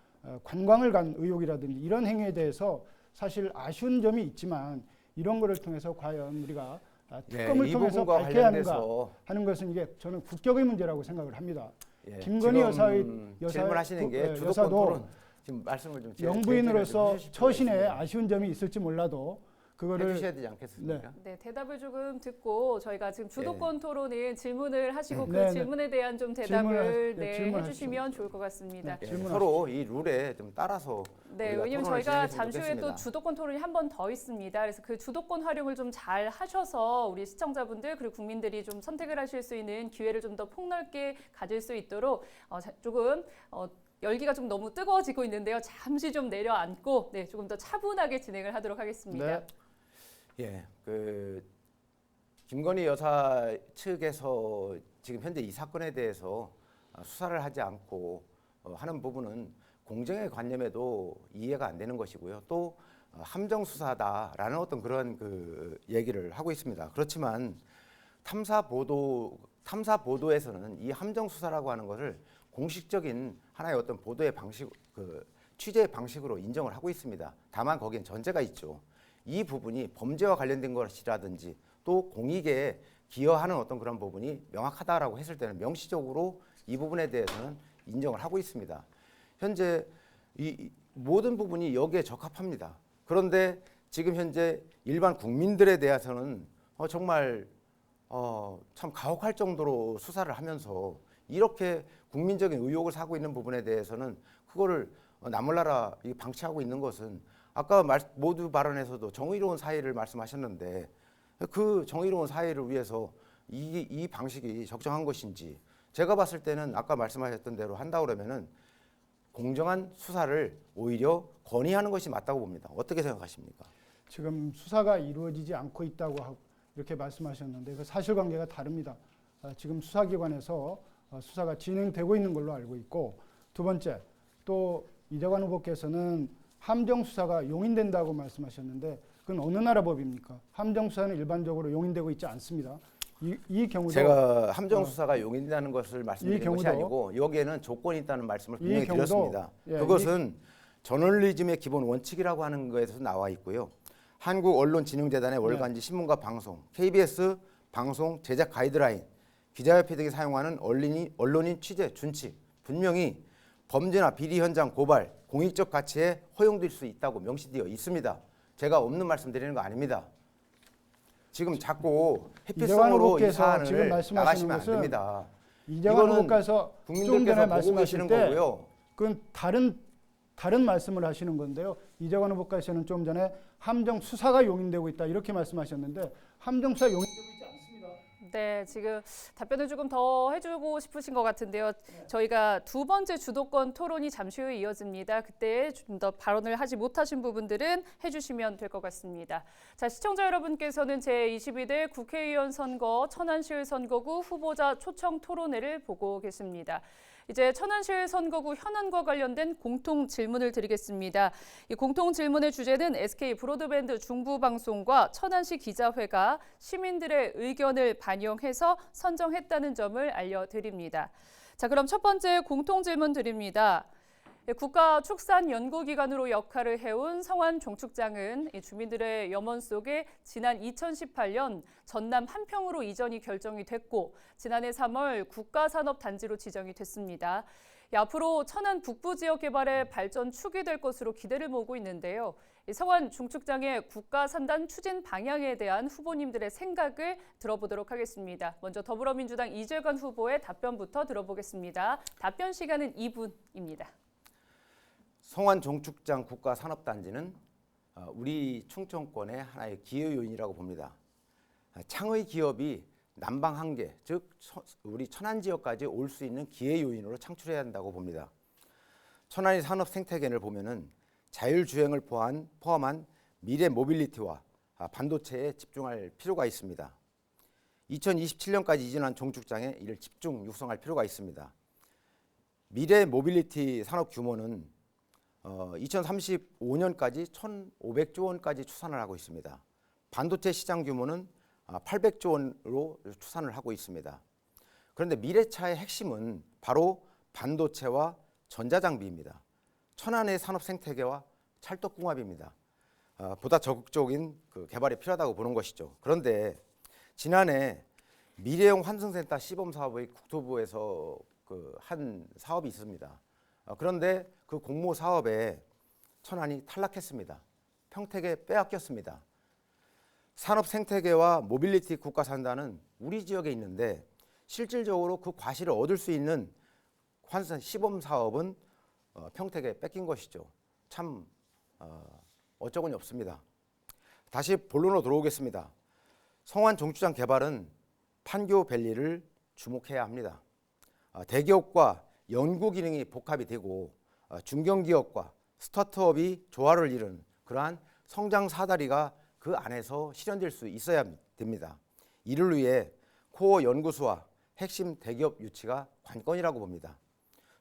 관광을 간 의혹이라든지 이런 행위에 대해서 사실 아쉬운 점이 있지만 이런 거를 통해서 과연 우리가 특검을 통해서 밝혀야 하는가 하는 것은 이게 저는 국격의 문제라고 생각을 합니다. 예, 김건희 여사의 질문하시는 게 주도권 여사도 토론 지금 말씀을 좀 영부인으로서 처신에 있습니다. 아쉬운 점이 있을지 몰라도 그거를 해주셔야 되지 않겠습니까? 네, 대답을 조금 듣고 저희가 지금 주도권 토론은 질문을 하시고 그 네, 질문에 대한 좀 대답을 질문하십시오. 해주시면 좋을 것 같습니다. 네, 예, 서로 이 룰에 좀 따라서 네, 우리가 왜냐하면 토론을 저희가 진행했으면 잠시 후에 또 좋겠습니다. 주도권 토론이 한 번 더 있습니다. 그래서 그 주도권 활용을 좀 잘 하셔서 우리 시청자분들 그리고 국민들이 좀 선택을 하실 수 있는 기회를 좀 더 폭넓게 가질 수 있도록 조금 열기가 좀 너무 뜨거워지고 있는데요. 잠시 좀 내려앉고 조금 더 차분하게 진행을 하도록 하겠습니다. 네. 예, 김건희 여사 측에서 지금 현재 이 사건에 대해서 수사를 하지 않고 하는 부분은 공정의 관념에도 이해가 안 되는 것이고요. 또 함정 수사다라는 어떤 그런 얘기를 하고 있습니다. 그렇지만 탐사 보도에서는 이 함정 수사라고 하는 것을 공식적인 하나의 어떤 보도의 방식, 취재의 방식으로 인정을 하고 있습니다. 다만 거기엔 전제가 있죠. 이 부분이 범죄와 관련된 것이라든지 또 공익에 기여하는 어떤 그런 부분이 명확하다라고 했을 때는 명시적으로 이 부분에 대해서는 인정을 하고 있습니다. 현재 이 모든 부분이 여기에 적합합니다. 그런데 지금 현재 일반 국민들에 대해서는 정말 참 가혹할 정도로 수사를 하면서 이렇게 국민적인 의혹을 사고 있는 부분에 대해서는 그거를 나몰라라 방치하고 있는 것은 아까 모두 발언에서도 정의로운 사회를 말씀하셨는데 그 정의로운 사회를 위해서 이 방식이 적정한 것인지 제가 봤을 때는 아까 말씀하셨던 대로 한다 그러면은 공정한 수사를 오히려 건의하는 것이 맞다고 봅니다. 어떻게 생각하십니까? 지금 수사가 이루어지지 않고 있다고 이렇게 말씀하셨는데 그 사실관계가 다릅니다. 지금 수사기관에서 수사가 진행되고 있는 걸로 알고 있고, 두 번째, 또 이재관 후보께서는 함정수사가 용인된다고 말씀하셨는데 그건 어느 나라 법입니까? 함정수사는 일반적으로 용인되고 있지 않습니다. 이 경우도 제가 함정수사가 용인되는 것을 말씀드린 것이 아니고 여기에는 조건이 있다는 말씀을 분명히 드렸습니다. 그것은 저널리즘의 기본 원칙이라고 하는 것에서 나와 있고요. 한국언론진흥재단의 월간지 신문과 방송, KBS 방송 제작 가이드라인, 기자협회 등이 사용하는 언론인 취재 준칙, 분명히 범죄나 비리 현장 고발, 공익적 가치에 허용될 수 있다고 명시되어 있습니다. 제가 없는 말씀 드리는 거 아닙니다. 지금 자꾸 회피성으로 이 사안을 나가시면 안 됩니다. 이재관 후보께서 좀 전에 말씀하신 때 거고요. 그건 다른 말씀을 하시는 건데요. 이재관 후보께서는 좀 전에 함정 수사가 용인되고 있다 이렇게 말씀하셨는데 함정 수사 용인되고 있지 않습니다. 네, 지금 답변을 조금 더 해주고 싶으신 것 같은데요. 저희가 두 번째 주도권 토론이 잠시 후에 이어집니다. 그때 좀 더 발언을 하지 못하신 부분들은 해주시면 될 것 같습니다. 자, 시청자 여러분께서는 제22대 국회의원 선거 천안시 선거구 후보자 초청 토론회를 보고 계십니다. 이제 천안시 선거구 현안과 관련된 공통 질문을 드리겠습니다. 이 공통 질문의 주제는 SK 브로드밴드 중부방송과 천안시 기자회가 시민들의 의견을 반영해서 선정했다는 점을 알려드립니다. 자, 그럼 첫 번째 공통 질문 드립니다. 국가축산연구기관으로 역할을 해온 성완 종축장은 주민들의 염원 속에 지난 2018년 전남 한평으로 이전이 결정이 됐고 지난해 3월 국가산업단지로 지정이 됐습니다. 앞으로 천안 북부 지역 개발의 발전 축이 될 것으로 기대를 모으고 있는데요. 성완 종축장의 국가산단 추진 방향에 대한 후보님들의 생각을 들어보도록 하겠습니다. 먼저 더불어민주당 이재관 후보의 답변부터 들어보겠습니다. 답변 시간은 2분입니다. 성완 종축장 국가산업단지는 우리 충청권의 하나의 기회 요인이라고 봅니다. 창의 기업이 남방 한계, 즉 우리 천안 지역까지 올 수 있는 기회 요인으로 창출해야 한다고 봅니다. 천안의 산업 생태계를 보면은 자율주행을 포함한 미래 모빌리티와 반도체에 집중할 필요가 있습니다. 2027년까지 이전한 종축장에 이를 집중 육성할 필요가 있습니다. 미래 모빌리티 산업 규모는 2035년까지 1,500조 원까지 추산을 하고 있습니다. 반도체 시장 규모는 800조 원으로 추산을 하고 있습니다. 그런데 미래차의 핵심은 바로 반도체와 전자장비입니다. 천안의 산업 생태계와 찰떡궁합입니다. 보다 적극적인 개발이 필요하다고 보는 것이죠. 그런데 지난해 미래형 환승센터 시범 사업의 국토부에서 한 사업이 있습니다. 그런데 그 공모 사업에 천안이 탈락했습니다. 평택에 빼앗겼습니다. 산업 생태계와 모빌리티 국가산단은 우리 지역에 있는데 실질적으로 그 과실을 얻을 수 있는 환승 시범 사업은 평택에 뺏긴 것이죠. 참 어처구니 없습니다. 다시 본론으로 들어오겠습니다. 성완 종축장 개발은 판교밸리를 주목해야 합니다. 대기업과 연구 기능이 복합이 되고 중견기업과 스타트업이 조화를 이룬 그러한 성장 사다리가 그 안에서 실현될 수 있어야 됩니다. 이를 위해 코어 연구소와 핵심 대기업 유치가 관건이라고 봅니다.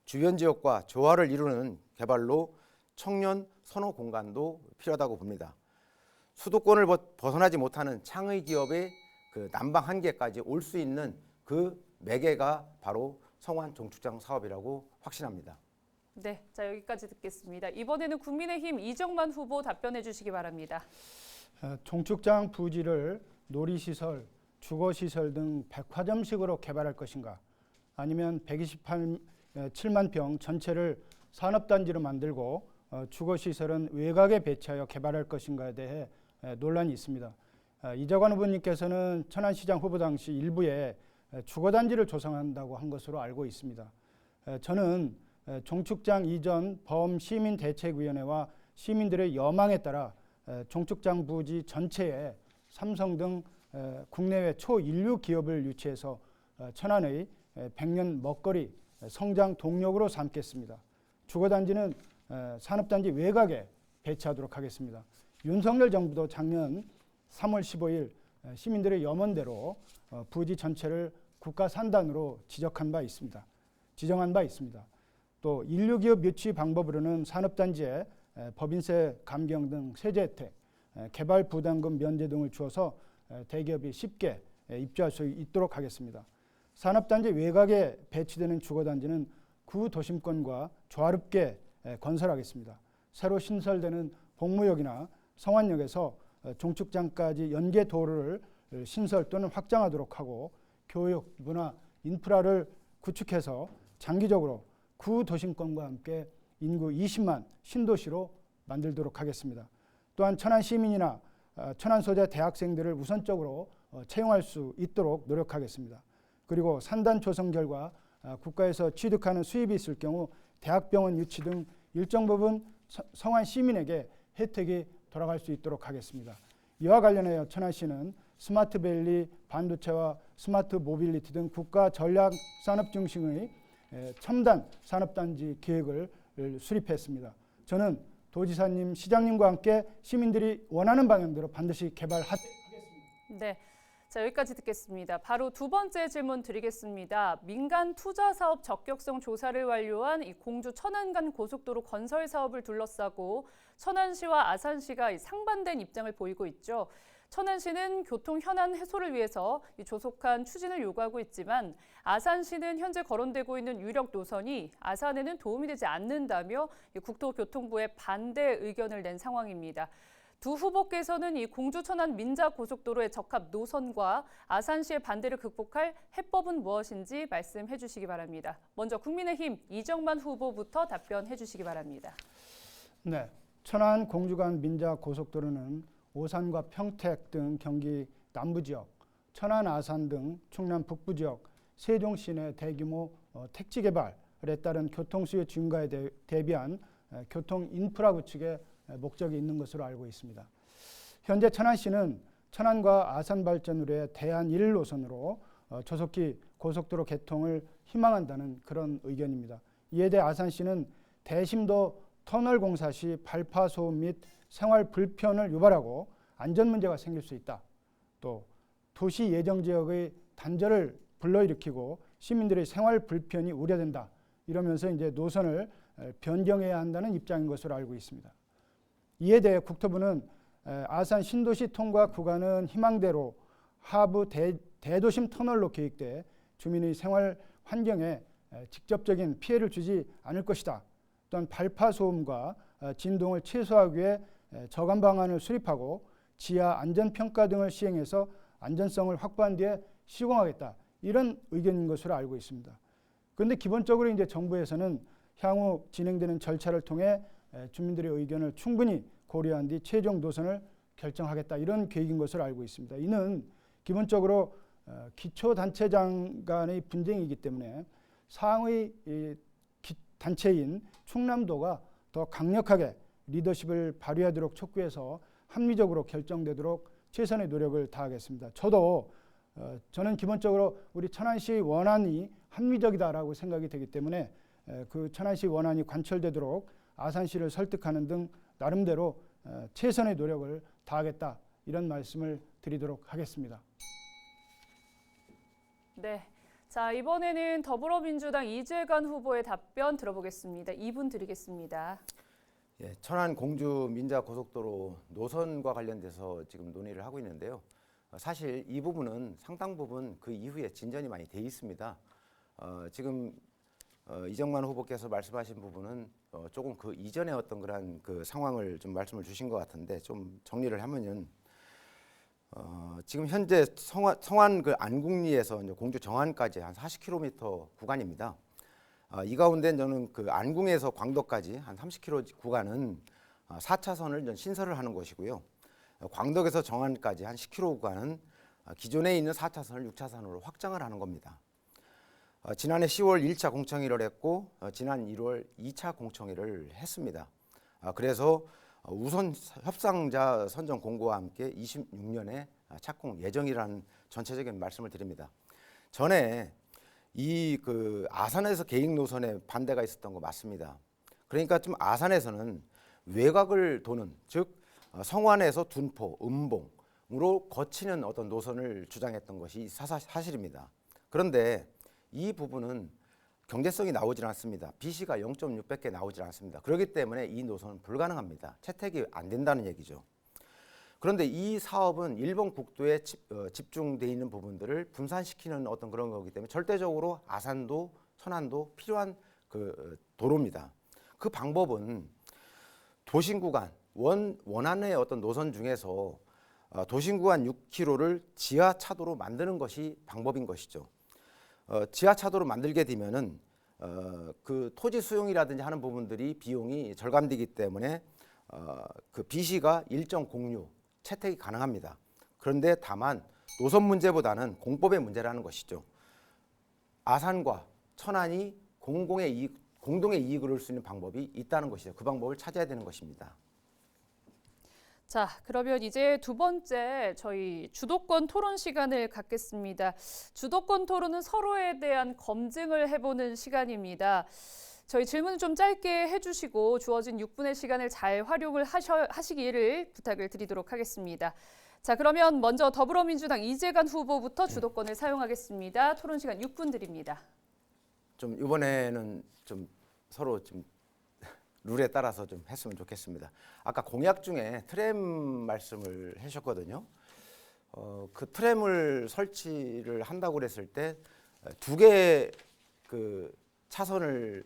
주변 지역과 조화를 이루는 개발로 청년 선호 공간도 필요하다고 봅니다. 수도권을 벗어나지 못하는 창의 기업의 남방 한계까지 올 수 있는 그 매개가 바로 성완 종축장 사업이라고 확신합니다. 네, 자 여기까지 듣겠습니다. 이번에는 국민의힘 이정만 후보 답변해 주시기 바랍니다. 종축장 부지를 놀이시설, 주거시설 등 백화점식으로 개발할 것인가, 아니면 127만 평 전체를 산업단지로 만들고 주거 시설은 외곽에 배치하여 개발할 것인가에 대해 논란이 있습니다. 이재관 후보님께서는 천안시장 후보 당시 일부에 주거단지를 조성한다고 한 것으로 알고 있습니다. 저는 종축장 이전 범시민대책위원회와 시민들의 여망에 따라 종축장 부지 전체에 삼성 등 국내외 초인류 기업을 유치해서 천안의 100년 먹거리 성장 동력으로 삼겠습니다. 주거단지는 산업단지 외곽에 배치하도록 하겠습니다. 윤석열 정부도 작년 3월 15일 시민들의 염원대로 부지 전체를 국가산단으로 지정한 바 있습니다. 또 인류기업 유치 방법으로는 산업단지에 법인세 감경 등 세제 혜택, 개발 부담금 면제 등을 주어서 대기업이 쉽게 입주할 수 있도록 하겠습니다. 산업단지 외곽에 배치되는 주거단지는 구도심권과 조화롭게 건설하겠습니다. 새로 신설되는 복무역이나 성완역에서 종축장까지 연계 도로를 신설 또는 확장하도록 하고 교육, 문화, 인프라를 구축해서 장기적으로 구도심권과 함께 인구 20만 신도시로 만들도록 하겠습니다. 또한 천안 시민이나 천안 소재 대학생들을 우선적으로 채용할 수 있도록 노력하겠습니다. 그리고 산단 조성 결과 국가에서 취득하는 수입이 있을 경우 대학병원 유치 등 일정 부분 성안 시민에게 혜택이 돌아갈 수 있도록 하겠습니다. 이와 관련하여 천안시는 스마트밸리, 반도체와 스마트 모빌리티 등 국가 전략 산업 중심의 첨단 산업단지 계획을 수립했습니다. 저는 도지사님, 시장님과 함께 시민들이 원하는 방향대로 반드시 개발하겠습니다. 네. 자, 여기까지 듣겠습니다. 바로 두 번째 질문 드리겠습니다. 민간 투자 사업 적격성 조사를 완료한 이 공주 천안 간 고속도로 건설 사업을 둘러싸고 천안시와 아산시가 상반된 입장을 보이고 있죠. 천안시는 교통 현안 해소를 위해서 이 조속한 추진을 요구하고 있지만 아산시는 현재 거론되고 있는 유력 노선이 아산에는 도움이 되지 않는다며 국토교통부에 반대 의견을 낸 상황입니다. 두 후보께서는 이 공주 천안 민자 고속도로의 적합 노선과 아산시의 반대를 극복할 해법은 무엇인지 말씀해 주시기 바랍니다. 먼저 국민의힘 이정만 후보부터 답변해 주시기 바랍니다. 네, 천안 공주 간 민자 고속도로는 오산과 평택 등 경기 남부지역, 천안 아산 등 충남 북부지역, 세종시 내 대규모 택지 개발에 따른 교통수요 증가에 대비한 교통 인프라 구축에 목적이 있는 것으로 알고 있습니다. 현재 천안시는 천안과 아산 발전으로의 대안 1노선으로 조속히 고속도로 개통을 희망한다는 그런 의견입니다. 이에 대해 아산시는 대심도 터널 공사 시 발파 소음 및 생활 불편을 유발하고 안전 문제가 생길 수 있다. 또 도시 예정 지역의 단절을 불러일으키고 시민들의 생활 불편이 우려된다. 이러면서 이제 노선을 변경해야 한다는 입장인 것으로 알고 있습니다. 이에 대해 국토부는 아산 신도시 통과 구간은 희망대로 하부 대도심 터널로 계획돼 주민의 생활 환경에 직접적인 피해를 주지 않을 것이다. 또한 발파 소음과 진동을 최소화하기 위해 저감 방안을 수립하고 지하 안전평가 등을 시행해서 안전성을 확보한 뒤에 시공하겠다. 이런 의견인 것으로 알고 있습니다. 그런데 기본적으로 이제 정부에서는 향후 진행되는 절차를 통해 주민들의 의견을 충분히 고려한 뒤 최종 노선을 결정하겠다. 이런 계획인 것으로 알고 있습니다. 이는 기본적으로 기초단체장 간의 분쟁이기 때문에 상위 단체인 충남도가 더 강력하게 리더십을 발휘하도록 촉구해서 합리적으로 결정되도록 최선의 노력을 다하겠습니다. 저는 기본적으로 우리 천안시 원안이 합리적이다라고 생각이 되기 때문에 그 천안시 원안이 관철되도록 아산시를 설득하는 등 나름대로 최선의 노력을 다하겠다. 이런 말씀을 드리도록 하겠습니다. 네. 자, 이번에는 더불어민주당 이재관 후보의 답변 들어보겠습니다. 2분 드리겠습니다. 예, 천안 공주 민자 고속도로 노선과 관련돼서 지금 논의를 하고 있는데요. 사실 이 부분은 상당 부분 그 이후에 진전이 많이 돼 있습니다. 지금 이정만 후보께서 말씀하신 부분은 조금 그 이전에 어떤 그런 그 상황을 좀 말씀을 주신 것 같은데 좀 정리를 하면은 지금 현재 성안 그 안국리에서 이제 공주 정안까지 한 40km 구간입니다. 이 가운데 저는 그 안궁에서 광덕까지 한 30km 구간은 4차선을 신설을 하는 것이고요. 광덕에서 정안까지 한 10km 구간은 기존에 있는 4차선을 6차선으로 확장을 하는 겁니다. 지난해 10월 1차 공청회를 했고 지난 1월 2차 공청회를 했습니다. 그래서 우선 협상자 선정 공고와 함께 26년에 착공 예정이라는 전체적인 말씀을 드립니다. 전에 이 그 아산에서 계획 노선에 반대가 있었던 거 맞습니다. 그러니까 좀 아산에서는 외곽을 도는, 즉 성완에서 둔포, 음봉으로 거치는 어떤 노선을 주장했던 것이 사실입니다. 그런데 이 부분은 경제성이 나오질 않습니다. BC가 0.600개 나오질 않습니다. 그렇기 때문에 이 노선은 불가능합니다. 채택이 안 된다는 얘기죠. 그런데 이 사업은 일본 국도에 집중되어 있는 부분들을 분산시키는 어떤 그런 거기 때문에 절대적으로 아산도 천안도 필요한 그 도로입니다. 그 방법은 도심 구간 원안의 어떤 노선 중에서 도심 구간 6km를 지하 차도로 만드는 것이 방법인 것이죠. 지하 차도로 만들게 되면은 그 토지 수용이라든지 하는 부분들이 비용이 절감되기 때문에 그 BC가 일정 공유 채택이 가능합니다. 그런데 다만 노선 문제보다는 공법의 문제라는 것이죠. 아산과 천안이 공동의 이익을 얻을 수 있는 방법이 있다는 것이죠. 그 방법을 찾아야 되는 것입니다. 자, 그러면 이제 두 번째 저희 주도권 토론 시간을 갖겠습니다. 주도권 토론은 서로에 대한 검증을 해보는 시간입니다. 저희 질문을 좀 짧게 해주시고 주어진 6분의 시간을 잘 활용을 하시기를 부탁을 드리도록 하겠습니다. 자, 그러면 먼저 더불어민주당 이재관 후보부터 주도권을 사용하겠습니다. 토론 시간 6분 드립니다. 좀 이번에는 좀 서로 좀 룰에 따라서 좀 했으면 좋겠습니다. 아까 공약 중에 트램 말씀을 하셨거든요. 그 트램을 설치를 한다고 그랬을 때 두 개 그 차선을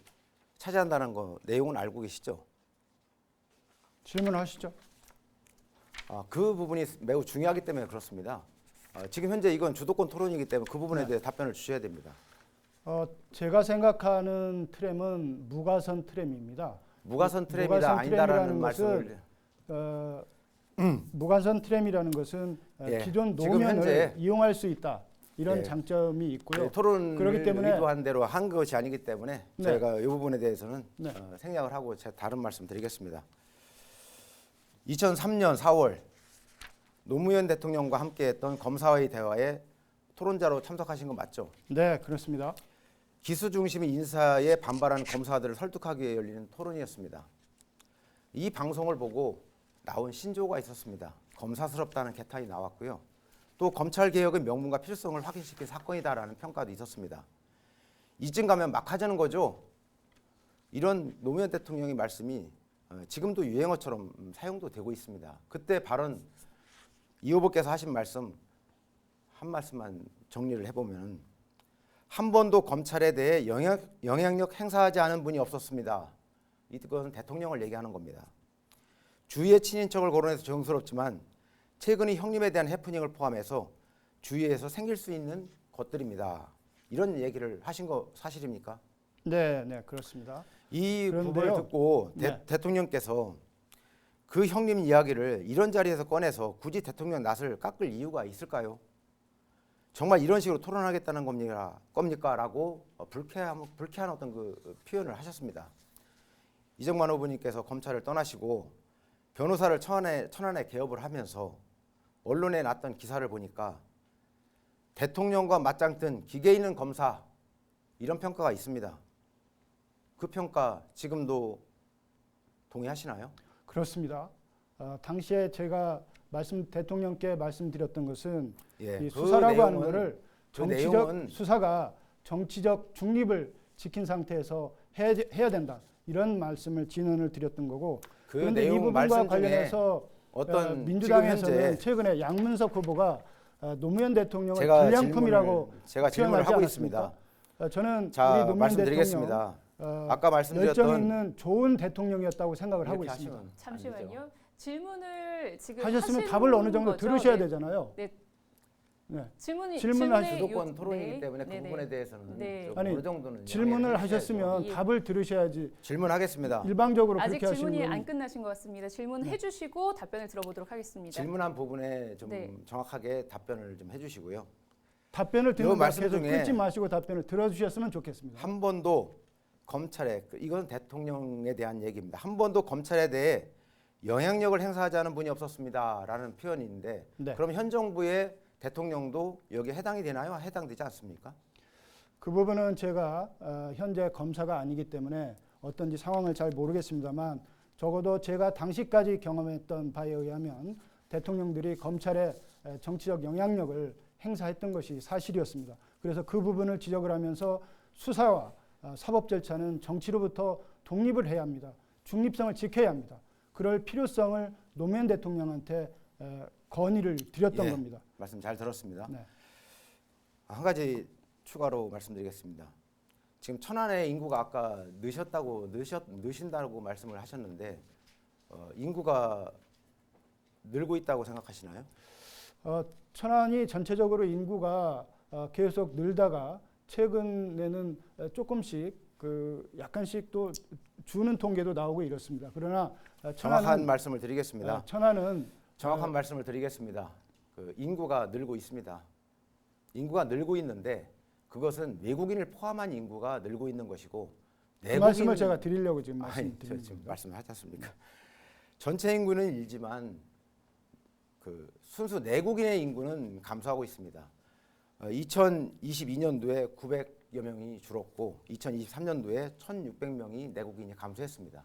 차지한다는 거 내용은 알고 계시죠? 질문하시죠. 그 부분이 매우 중요하기 때문에 그렇습니다. 지금 현재 이건 주도권 토론이기 때문에 그 부분에 대해 답변을 주셔야 됩니다. 제가 생각하는 트램은 무가선 트램입니다. 무가선 트램이다 무가선 아니다라는 트램이라는 말씀을 무가선 트램이라는 것은 예, 기존 지금 노면을 현재 이용할 수 있다. 이런 예. 장점이 있고요. 토론을 그렇기 때문에 의도한 대로 한 것이 아니기 때문에 네. 저희가 이 부분에 대해서는 네. 생략을 하고 제가 다른 말씀 드리겠습니다. 2003년 4월 노무현 대통령과 함께했던 검사와의 대화에 토론자로 참석하신 거 맞죠? 네, 그렇습니다. 기수 중심의 인사에 반발하는 검사들을 설득하기 위해 열리는 토론이었습니다. 이 방송을 보고 나온 신조어가 있었습니다. 검사스럽다는 개탄이 나왔고요. 또 검찰개혁의 명분과 필요성을 확인시킨 사건이다라는 평가도 있었습니다. 이쯤 가면 막 하자는 거죠. 이런 노무현 대통령의 말씀이 지금도 유행어처럼 사용도 되고 있습니다. 그때 발언 이 후보께서 하신 말씀 한 말씀만 정리를 해보면 한 번도 검찰에 대해 영향력 행사하지 않은 분이 없었습니다. 이것은 대통령을 얘기하는 겁니다. 주위의 친인척을 거론해서 정스럽지만 최근의 형님에 대한 해프닝을 포함해서 주위에서 생길 수 있는 것들입니다. 이런 얘기를 하신 거 사실입니까? 네, 네, 그렇습니다. 이 그런데요. 부분을 듣고 네. 대통령께서 그 형님 이야기를 이런 자리에서 꺼내서 굳이 대통령 낯을 깎을 이유가 있을까요? 정말 이런 식으로 토론하겠다는 겁니까? 라고 불쾌한 어떤 그 표현을 하셨습니다. 이정만 후보님께서 검찰을 떠나시고 변호사를 천안에 개업을 하면서 언론에 났던 기사를 보니까 대통령과 맞짱 뜬 기계 있는 검사 이런 평가가 있습니다. 그 평가 지금도 동의하시나요? 그렇습니다. 당시에 제가 대통령께 말씀드렸던 것은 예, 이 그 수사라고 하는 내용은- 것을 그 정치적 내용은 수사가 정치적 중립을 지킨 상태에서 해야 된다. 이런 말씀을 진언을 드렸던 거고. 그 그런데 이 내용 부분과 말씀 중에 관련해서 어떤 민주당에서는 지금 현재 최근에 양문석 후보가 노무현 대통령을 제가 불량품이라고 질문을 표현하지 하고 않았습니까? 있습니다. 저는 자, 우리 노무현 말씀드리겠습니다. 대통령 아까 말씀드렸던 열정 있는 좋은 대통령이었다고 생각을 하고 이렇게 있습니다. 하시면 안 되죠. 잠시만요. 질문을 지금 하셨으면 하신 답을 어느 정도 거죠? 들으셔야 네. 되잖아요. 네. 네. 질문이 질문하시- 주도권 토론이기 네. 때문에 그 네네. 부분에 대해서는 네. 좀 아니, 어느 정도는 질문을 양해를 해주셔야죠. 하셨으면 예. 답을 들으셔야지 질문하겠습니다. 일방적으로 아직 그렇게 하시는 질문이 건 안 끝나신 것 같습니다. 질문해 주시고 답변을 들어보도록 하겠습니다. 질문한 부분에 좀 네. 정확하게 답변을 좀 해주시고요. 답변을 듣는 요 말씀 계속 중에 끊지 마시고 답변을 들어주셨으면 좋겠습니다. 한 번도 검찰에 이건 대통령에 대한 얘기입니다. 한 번도 검찰에 대해 영향력을 행사하지 않은 분이 없었습니다라는 표현인데 네. 그럼 현 정부의 대통령도 여기에 해당이 되나요? 해당되지 않습니까? 그 부분은 제가 현재 검사가 아니기 때문에 어떤지 상황을 잘 모르겠습니다만 적어도 제가 당시까지 경험했던 바에 의하면 대통령들이 검찰에 정치적 영향력을 행사했던 것이 사실이었습니다. 그래서 그 부분을 지적을 하면서 수사와 사법 절차는 정치로부터 독립을 해야 합니다. 중립성을 지켜야 합니다. 그럴 필요성을 노무현 대통령한테 건의를 드렸던 예. 겁니다. 말씀 잘 들었습니다. 네. 한 가지 추가로 말씀드리겠습니다. 지금 천안의 인구가 아까 느신다고 말씀을 하셨는데 인구가 늘고 있다고 생각하시나요? 천안이 전체적으로 인구가 계속 늘다가 최근에는 조금씩 약간씩 또 주는 통계도 나오고 이렇습니다. 그러나 정확한 말씀을 드리겠습니다. 천안은 정확한 말씀을 드리겠습니다. 그 인구가 늘고 있습니다. 인구가 늘고 있는데 그것은 외국인을 포함한 인구가 늘고 있는 것이고 그 말씀을 제가 드리려고 지금 말씀드리는 지금 겁니다. 말씀을 하지 않습니까? 전체 인구는 일지만 그 순수 내국인의 인구는 감소하고 있습니다. 2022년도에 900여 명이 줄었고 2023년도에 1,600명이 내국인이 감소했습니다.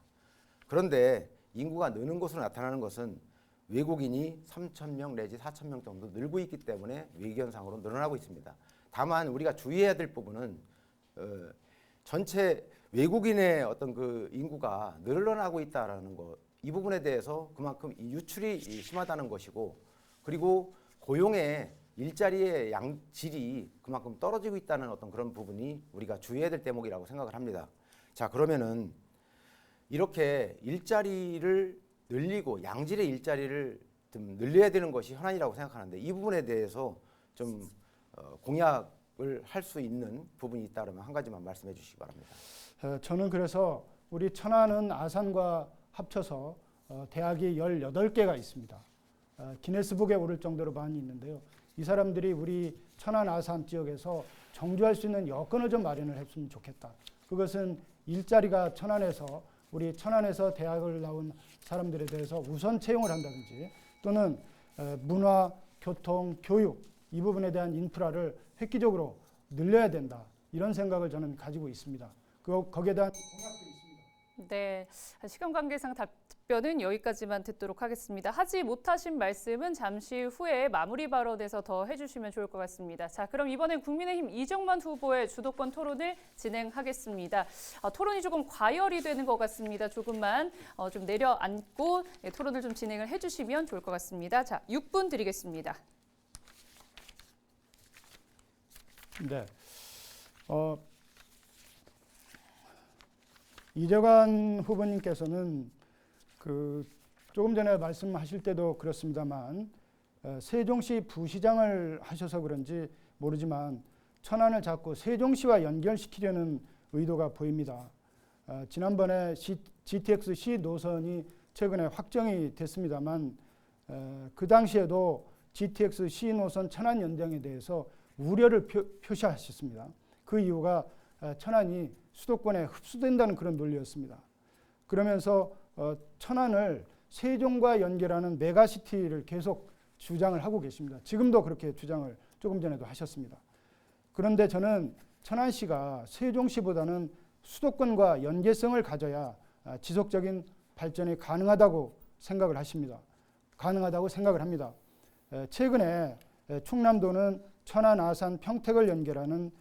그런데 인구가 느는 것으로 나타나는 것은 외국인이 3,000명 내지 4,000명 정도 늘고 있기 때문에 외견상으로 늘어나고 있습니다. 다만 우리가 주의해야 될 부분은 전체 외국인의 어떤 그 인구가 늘어나고 있다라는 것, 이 부분에 대해서 그만큼 이 유출이 심하다는 것이고, 그리고 고용의 일자리의 질이 그만큼 떨어지고 있다는 어떤 그런 부분이 우리가 주의해야 될 대목이라고 생각을 합니다. 자, 그러면은 이렇게 일자리를 늘리고 양질의 일자리를 좀 늘려야 되는 것이 현안이라고 생각하는데 이 부분에 대해서 좀 공약을 할 수 있는 부분이 있다면 한 가지만 말씀해 주시기 바랍니다. 저는 그래서 우리 천안은 아산과 합쳐서 대학이 18개가 있습니다. 기네스북에 오를 정도로 많이 있는데요. 이 사람들이 우리 천안 아산 지역에서 정주할 수 있는 여건을 좀 마련을 했으면 좋겠다. 그것은 일자리가 우리 천안에서 대학을 나온 사람들에 대해서 우선 채용을 한다든지 또는 문화, 교통, 교육 이 부분에 대한 인프라를 획기적으로 늘려야 된다. 이런 생각을 저는 가지고 있습니다. 거기에 대한 네, 시간 관계상 답변은 여기까지만 듣도록 하겠습니다. 하지 못하신 말씀은 잠시 후에 마무리 발언에서 더 해주시면 좋을 것 같습니다. 자, 그럼 이번엔 국민의힘 이정만 후보의 주도권 토론을 진행하겠습니다. 토론이 조금 과열이 되는 것 같습니다. 조금만 좀 내려앉고 토론을 좀 진행을 해주시면 좋을 것 같습니다. 자, 6분 드리겠습니다. 네. 이재관 후보님께서는 조금 전에 말씀하실 때도 그렇습니다만 세종시 부시장을 하셔서 그런지 모르지만 천안을 자꾸 세종시와 연결시키려는 의도가 보입니다. 지난번에 GTX C 노선이 최근에 확정이 됐습니다만 그 당시에도 GTX C 노선 천안 연장에 대해서 우려를 표시하셨습니다. 그 이유가 천안이 수도권에 흡수된다는 그런 논리였습니다. 그러면서 천안을 세종과 연결하는 메가시티를 계속 주장을 하고 계십니다. 지금도 그렇게 주장을 조금 전에도 하셨습니다. 그런데 저는 천안시가 세종시보다는 수도권과 연계성을 가져야 지속적인 발전이 가능하다고 생각을 합니다. 최근에 충남도는 천안, 아산, 평택을 연결하는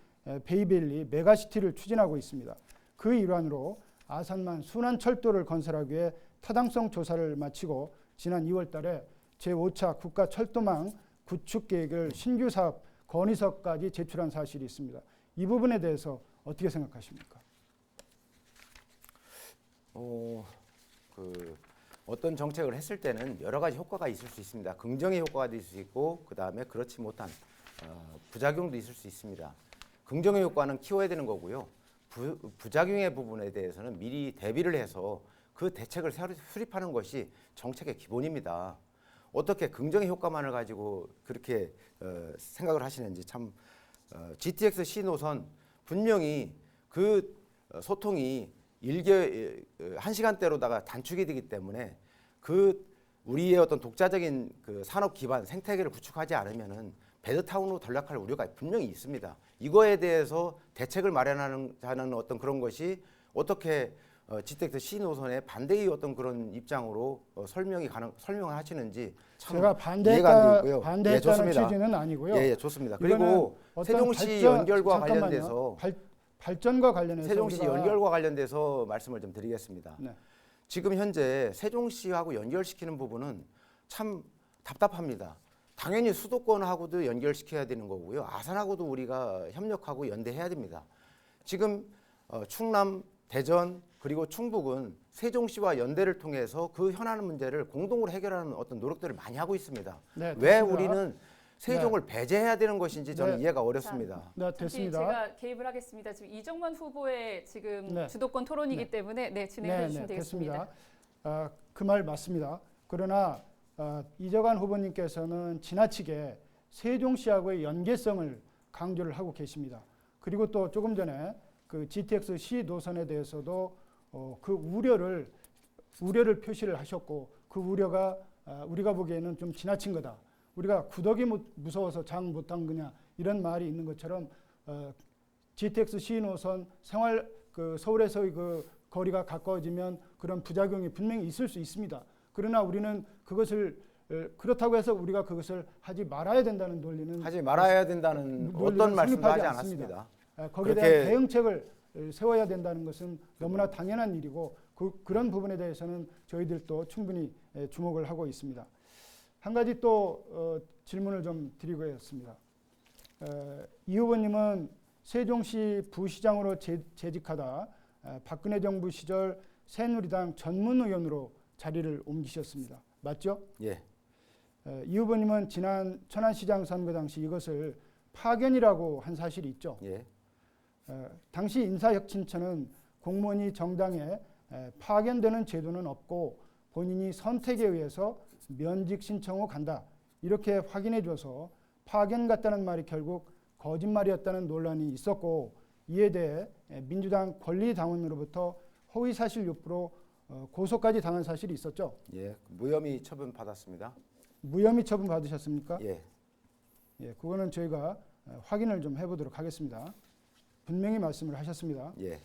베이밸리 메가시티를 추진하고 있습니다. 그 일환으로 아산만 순환철도를 건설하기 위해 타당성 조사를 마치고 지난 2월 달에 제5차 국가철도망 구축 계획을 신규 사업 건의서까지 제출한 사실이 있습니다. 이 부분에 대해서 어떻게 생각하십니까? 어떤 정책을 했을 때는 여러 가지 효과가 있을 수 있습니다. 긍정의 효과가 있을 수 있고 그 다음에 그렇지 못한 부작용도 있을 수 있습니다. 긍정의 효과는 키워야 되는 거고요. 부작용의 부분에 대해서는 미리 대비를 해서 그 대책을 수립하는 것이 정책의 기본입니다. 어떻게 긍정의 효과만을 가지고 그렇게 생각을 하시는지 참 GTX C 노선 분명히 그 소통이 1시간대로다가 단축이 되기 때문에 그 우리의 어떤 독자적인 그 산업 기반 생태계를 구축하지 않으면은 베드타운으로 전락할 우려가 분명히 있습니다. 이거에 대해서 대책을 마련하는 어떤 그런 것이 어떻게 GTX C 노선의 반대의 어떤 그런 입장으로 설명을 하시는지 참 이해가 안 되고요. 반대했다는 취지는 아니고요. 예, 좋습니다. 그리고 세종시 연결과 관련돼서 발전과 관련해서 세종시 연결과 관련돼서 말씀을 좀 드리겠습니다. 네. 지금 현재 세종시하고 연결시키는 부분은 참 답답합니다. 당연히 수도권하고도 연결시켜야 되는 거고요. 아산하고도 우리가 협력하고 연대해야 됩니다. 지금 충남, 대전 그리고 충북은 세종시와 연대를 통해서 그 현안 문제를 공동으로 해결하는 어떤 노력들을 많이 하고 있습니다. 네, 왜 됐습니다. 우리는 세종을 배제해야 되는 것인지 저는 네. 이해가 어렵습니다. 네, 잠시 됐습니다. 제가 개입을 하겠습니다. 지금 이정만 후보의 지금 네. 주도권 토론이기 때문에 진행해 주시면 되겠습니다. 그 말 맞습니다. 그러나 이정환 후보님께서는 지나치게 세종시하고의 연계성을 강조를 하고 계십니다. 그리고 또 조금 전에 그 GTX C 노선에 대해서도 그 우려를 표시를 하셨고 그 우려가 우리가 보기에는 좀 지나친 거다. 우리가 구더기 무서워서 장 못 담그냐 이런 말이 있는 것처럼 GTX C 노선 서울에서의 그 거리가 가까워지면 그런 부작용이 분명히 있을 수 있습니다. 그러나 우리는 그것을 그렇다고 해서 우리가 그것을 하지 말아야 된다는 논리는 하지 말아야 된다는 어떤 말씀도 하지 않았습니다. 거기에 대한 대응책을 세워야 된다는 것은 너무나 당연한 일이고 그런 부분에 대해서는 저희들도 충분히 주목을 하고 있습니다. 한 가지 또 질문을 좀 드리고였습니다. 이 후보님은 세종시 부시장으로 재직하다 박근혜 정부 시절 새누리당 전문의원으로 자리를 옮기셨습니다. 맞죠? 예. 이 후보님은 지난 천안시장 선거 당시 이것을 파견이라고 한 사실이 있죠. 예. 당시 인사혁신처는 공무원이 정당에 파견되는 제도는 없고 본인이 선택에 의해서 면직 신청 후 간다. 이렇게 확인해 줘서 파견 갔다는 말이 결국 거짓말이었다는 논란이 있었고 이에 대해 민주당 권리당원으로부터 허위사실 유포로 고소까지 당한 사실이 있었죠. 예. 무혐의 처분 받았습니다. 무혐의 처분 받으셨습니까? 예. 예, 그거는 저희가 확인을 좀 해보도록 하겠습니다. 분명히 말씀을 하셨습니다. 예.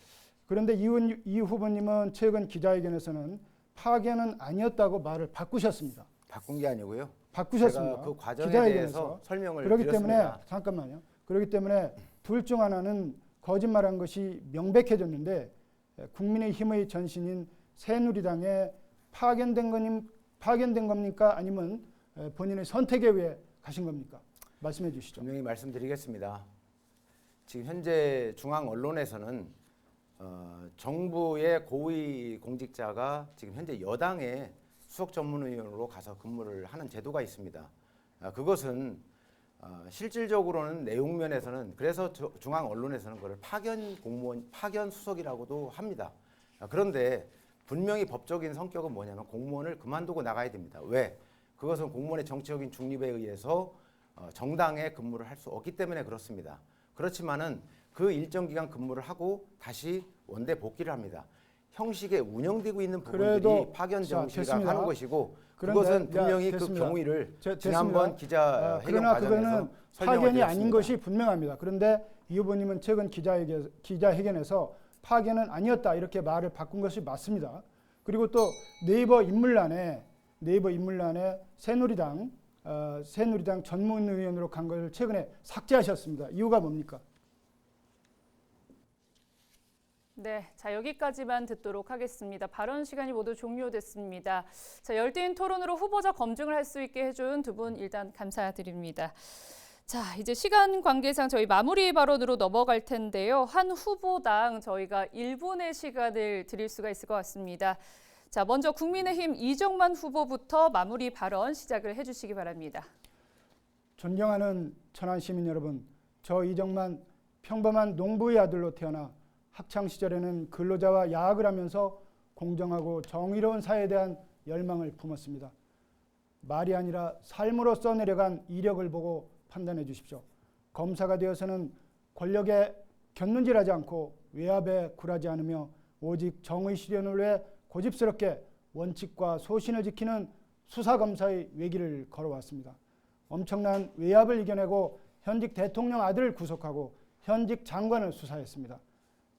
그런데 이 후보님은 최근 기자회견에서는 파견은 아니었다고 말을 바꾸셨습니다. 바꾼 게 아니고요. 바꾸셨습니다. 제가 그 과정에 기자회견에서. 대해서 설명을 그렇기 드렸습니다. 때문에 잠깐만요. 그렇기 때문에 둘 중 하나는 거짓말한 것이 명백해졌는데 국민의힘의 전신인 새누리당에 파견된 겁니까? 아니면 본인의 선택에 의해 가신 겁니까? 말씀해 주시죠. 분명히 말씀드리겠습니다. 지금 현재 중앙 언론에서는 정부의 고위 공직자가 지금 현재 여당의 수석 전문위원으로 가서 근무를 하는 제도가 있습니다. 그것은 실질적으로는 내용면에서는 그래서 중앙 언론에서는 그걸 파견 공무원, 파견 수석이라고도 합니다. 그런데 분명히 법적인 성격은 뭐냐면 공무원을 그만두고 나가야 됩니다. 왜? 그것은 공무원의 정치적인 중립에 의해서 정당에 근무를 할 수 없기 때문에 그렇습니다. 그렇지만은 그 일정 기간 근무를 하고 다시 원대 복귀를 합니다. 형식에 운영되고 있는 부분들이 파견 정시가 하는 것이고 그것은 분명히 그 경위를 지난번 기자회견 과정에서 파견이 아닌 것이 분명합니다. 그런데 이 후보님은 최근 기자회견에서 파견은 아니었다 이렇게 말을 바꾼 것이 맞습니다. 그리고 또 네이버 인물란에 새누리당 전문의원으로 간 걸 최근에 삭제하셨습니다. 이유가 뭡니까? 네, 자 여기까지만 듣도록 하겠습니다. 발언 시간이 모두 종료됐습니다. 자, 열띤 토론으로 후보자 검증을 할 수 있게 해준 두 분 일단 감사드립니다. 자, 이제 시간 관계상 저희 마무리 발언으로 넘어갈 텐데요. 한 후보당 저희가 1분의 시간을 드릴 수가 있을 것 같습니다. 자, 먼저 국민의힘 이정만 후보부터 마무리 발언 시작을 해주시기 바랍니다. 존경하는 천안 시민 여러분, 저 이정만 평범한 농부의 아들로 태어나 학창 시절에는 근로자와 야학을 하면서 공정하고 정의로운 사회에 대한 열망을 품었습니다. 말이 아니라 삶으로 써내려간 이력을 보고 판단해 주십시오. 검사가 되어서는 권력에 곁눈질하지 않고 외압에 굴하지 않으며 오직 정의 실현을 위해 고집스럽게 원칙과 소신을 지키는 수사검사의 외길을 걸어왔습니다. 엄청난 외압을 이겨내고 현직 대통령 아들을 구속하고 현직 장관을 수사했습니다.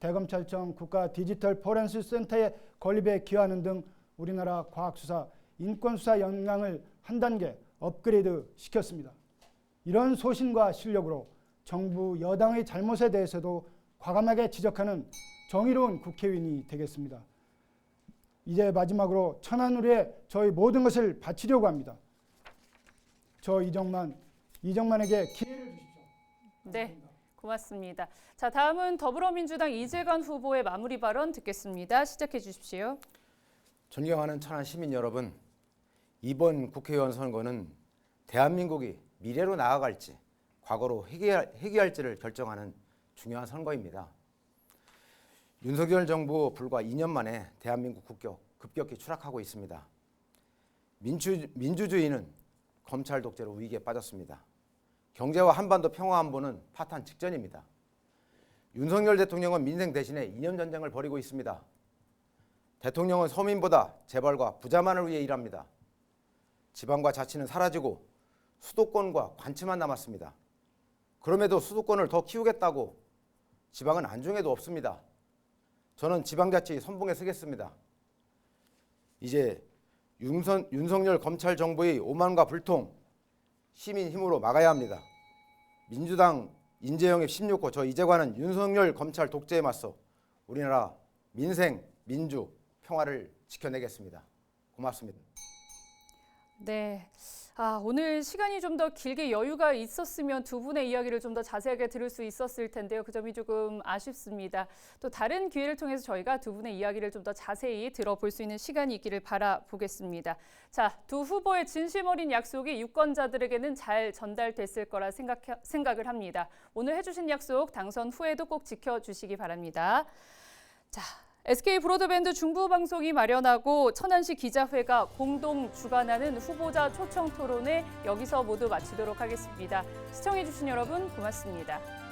대검찰청 국가 디지털 포렌식 센터의 건립에 기여하는 등 우리나라 과학수사, 인권수사 역량을 한 단계 업그레이드 시켰습니다. 이런 소신과 실력으로 정부 여당의 잘못에 대해서도 과감하게 지적하는 정의로운 국회의원이 되겠습니다. 이제 마지막으로 천안우리에 저희 모든 것을 바치려고 합니다. 저 이정만에게 기회를 주십시오. 네, 고맙습니다. 자, 다음은 더불어민주당 이재관 후보의 마무리 발언 듣겠습니다. 시작해 주십시오. 존경하는 천안 시민 여러분, 이번 국회의원 선거는 대한민국이 미래로 나아갈지 과거로 회귀할지를 결정하는 중요한 선거입니다. 윤석열 정부 불과 2년 만에 대한민국 국격 급격히 추락하고 있습니다. 민주주의는 검찰 독재로 위기에 빠졌습니다. 경제와 한반도 평화 안보는 파탄 직전입니다. 윤석열 대통령은 민생 대신에 이념 전쟁을 벌이고 있습니다. 대통령은 서민보다 재벌과 부자만을 위해 일합니다. 지방과 자치는 사라지고 수도권과 관치만 남았습니다. 그럼에도 수도권을 더 키우겠다고 지방은 안중에도 없습니다. 저는 지방자치 선봉에 서겠습니다. 이제 윤석열 검찰 정부의 오만과 불통, 시민 힘으로 막아야 합니다. 민주당 인재영입 16호 저 이재관은 윤석열 검찰 독재에 맞서 우리나라 민생, 민주, 평화를 지켜내겠습니다. 고맙습니다. 네. 오늘 시간이 좀 더 길게 여유가 있었으면 두 분의 이야기를 좀 더 자세하게 들을 수 있었을 텐데요. 그 점이 조금 아쉽습니다. 또 다른 기회를 통해서 저희가 두 분의 이야기를 좀 더 자세히 들어볼 수 있는 시간이 있기를 바라보겠습니다. 자, 두 후보의 진심 어린 약속이 유권자들에게는 잘 전달됐을 거라 생각을 합니다. 오늘 해주신 약속 당선 후에도 꼭 지켜주시기 바랍니다. 자. SK 브로드밴드 중부방송이 마련하고 천안시 기자회가 공동 주관하는 후보자 초청 토론회 여기서 모두 마치도록 하겠습니다. 시청해주신 여러분 고맙습니다.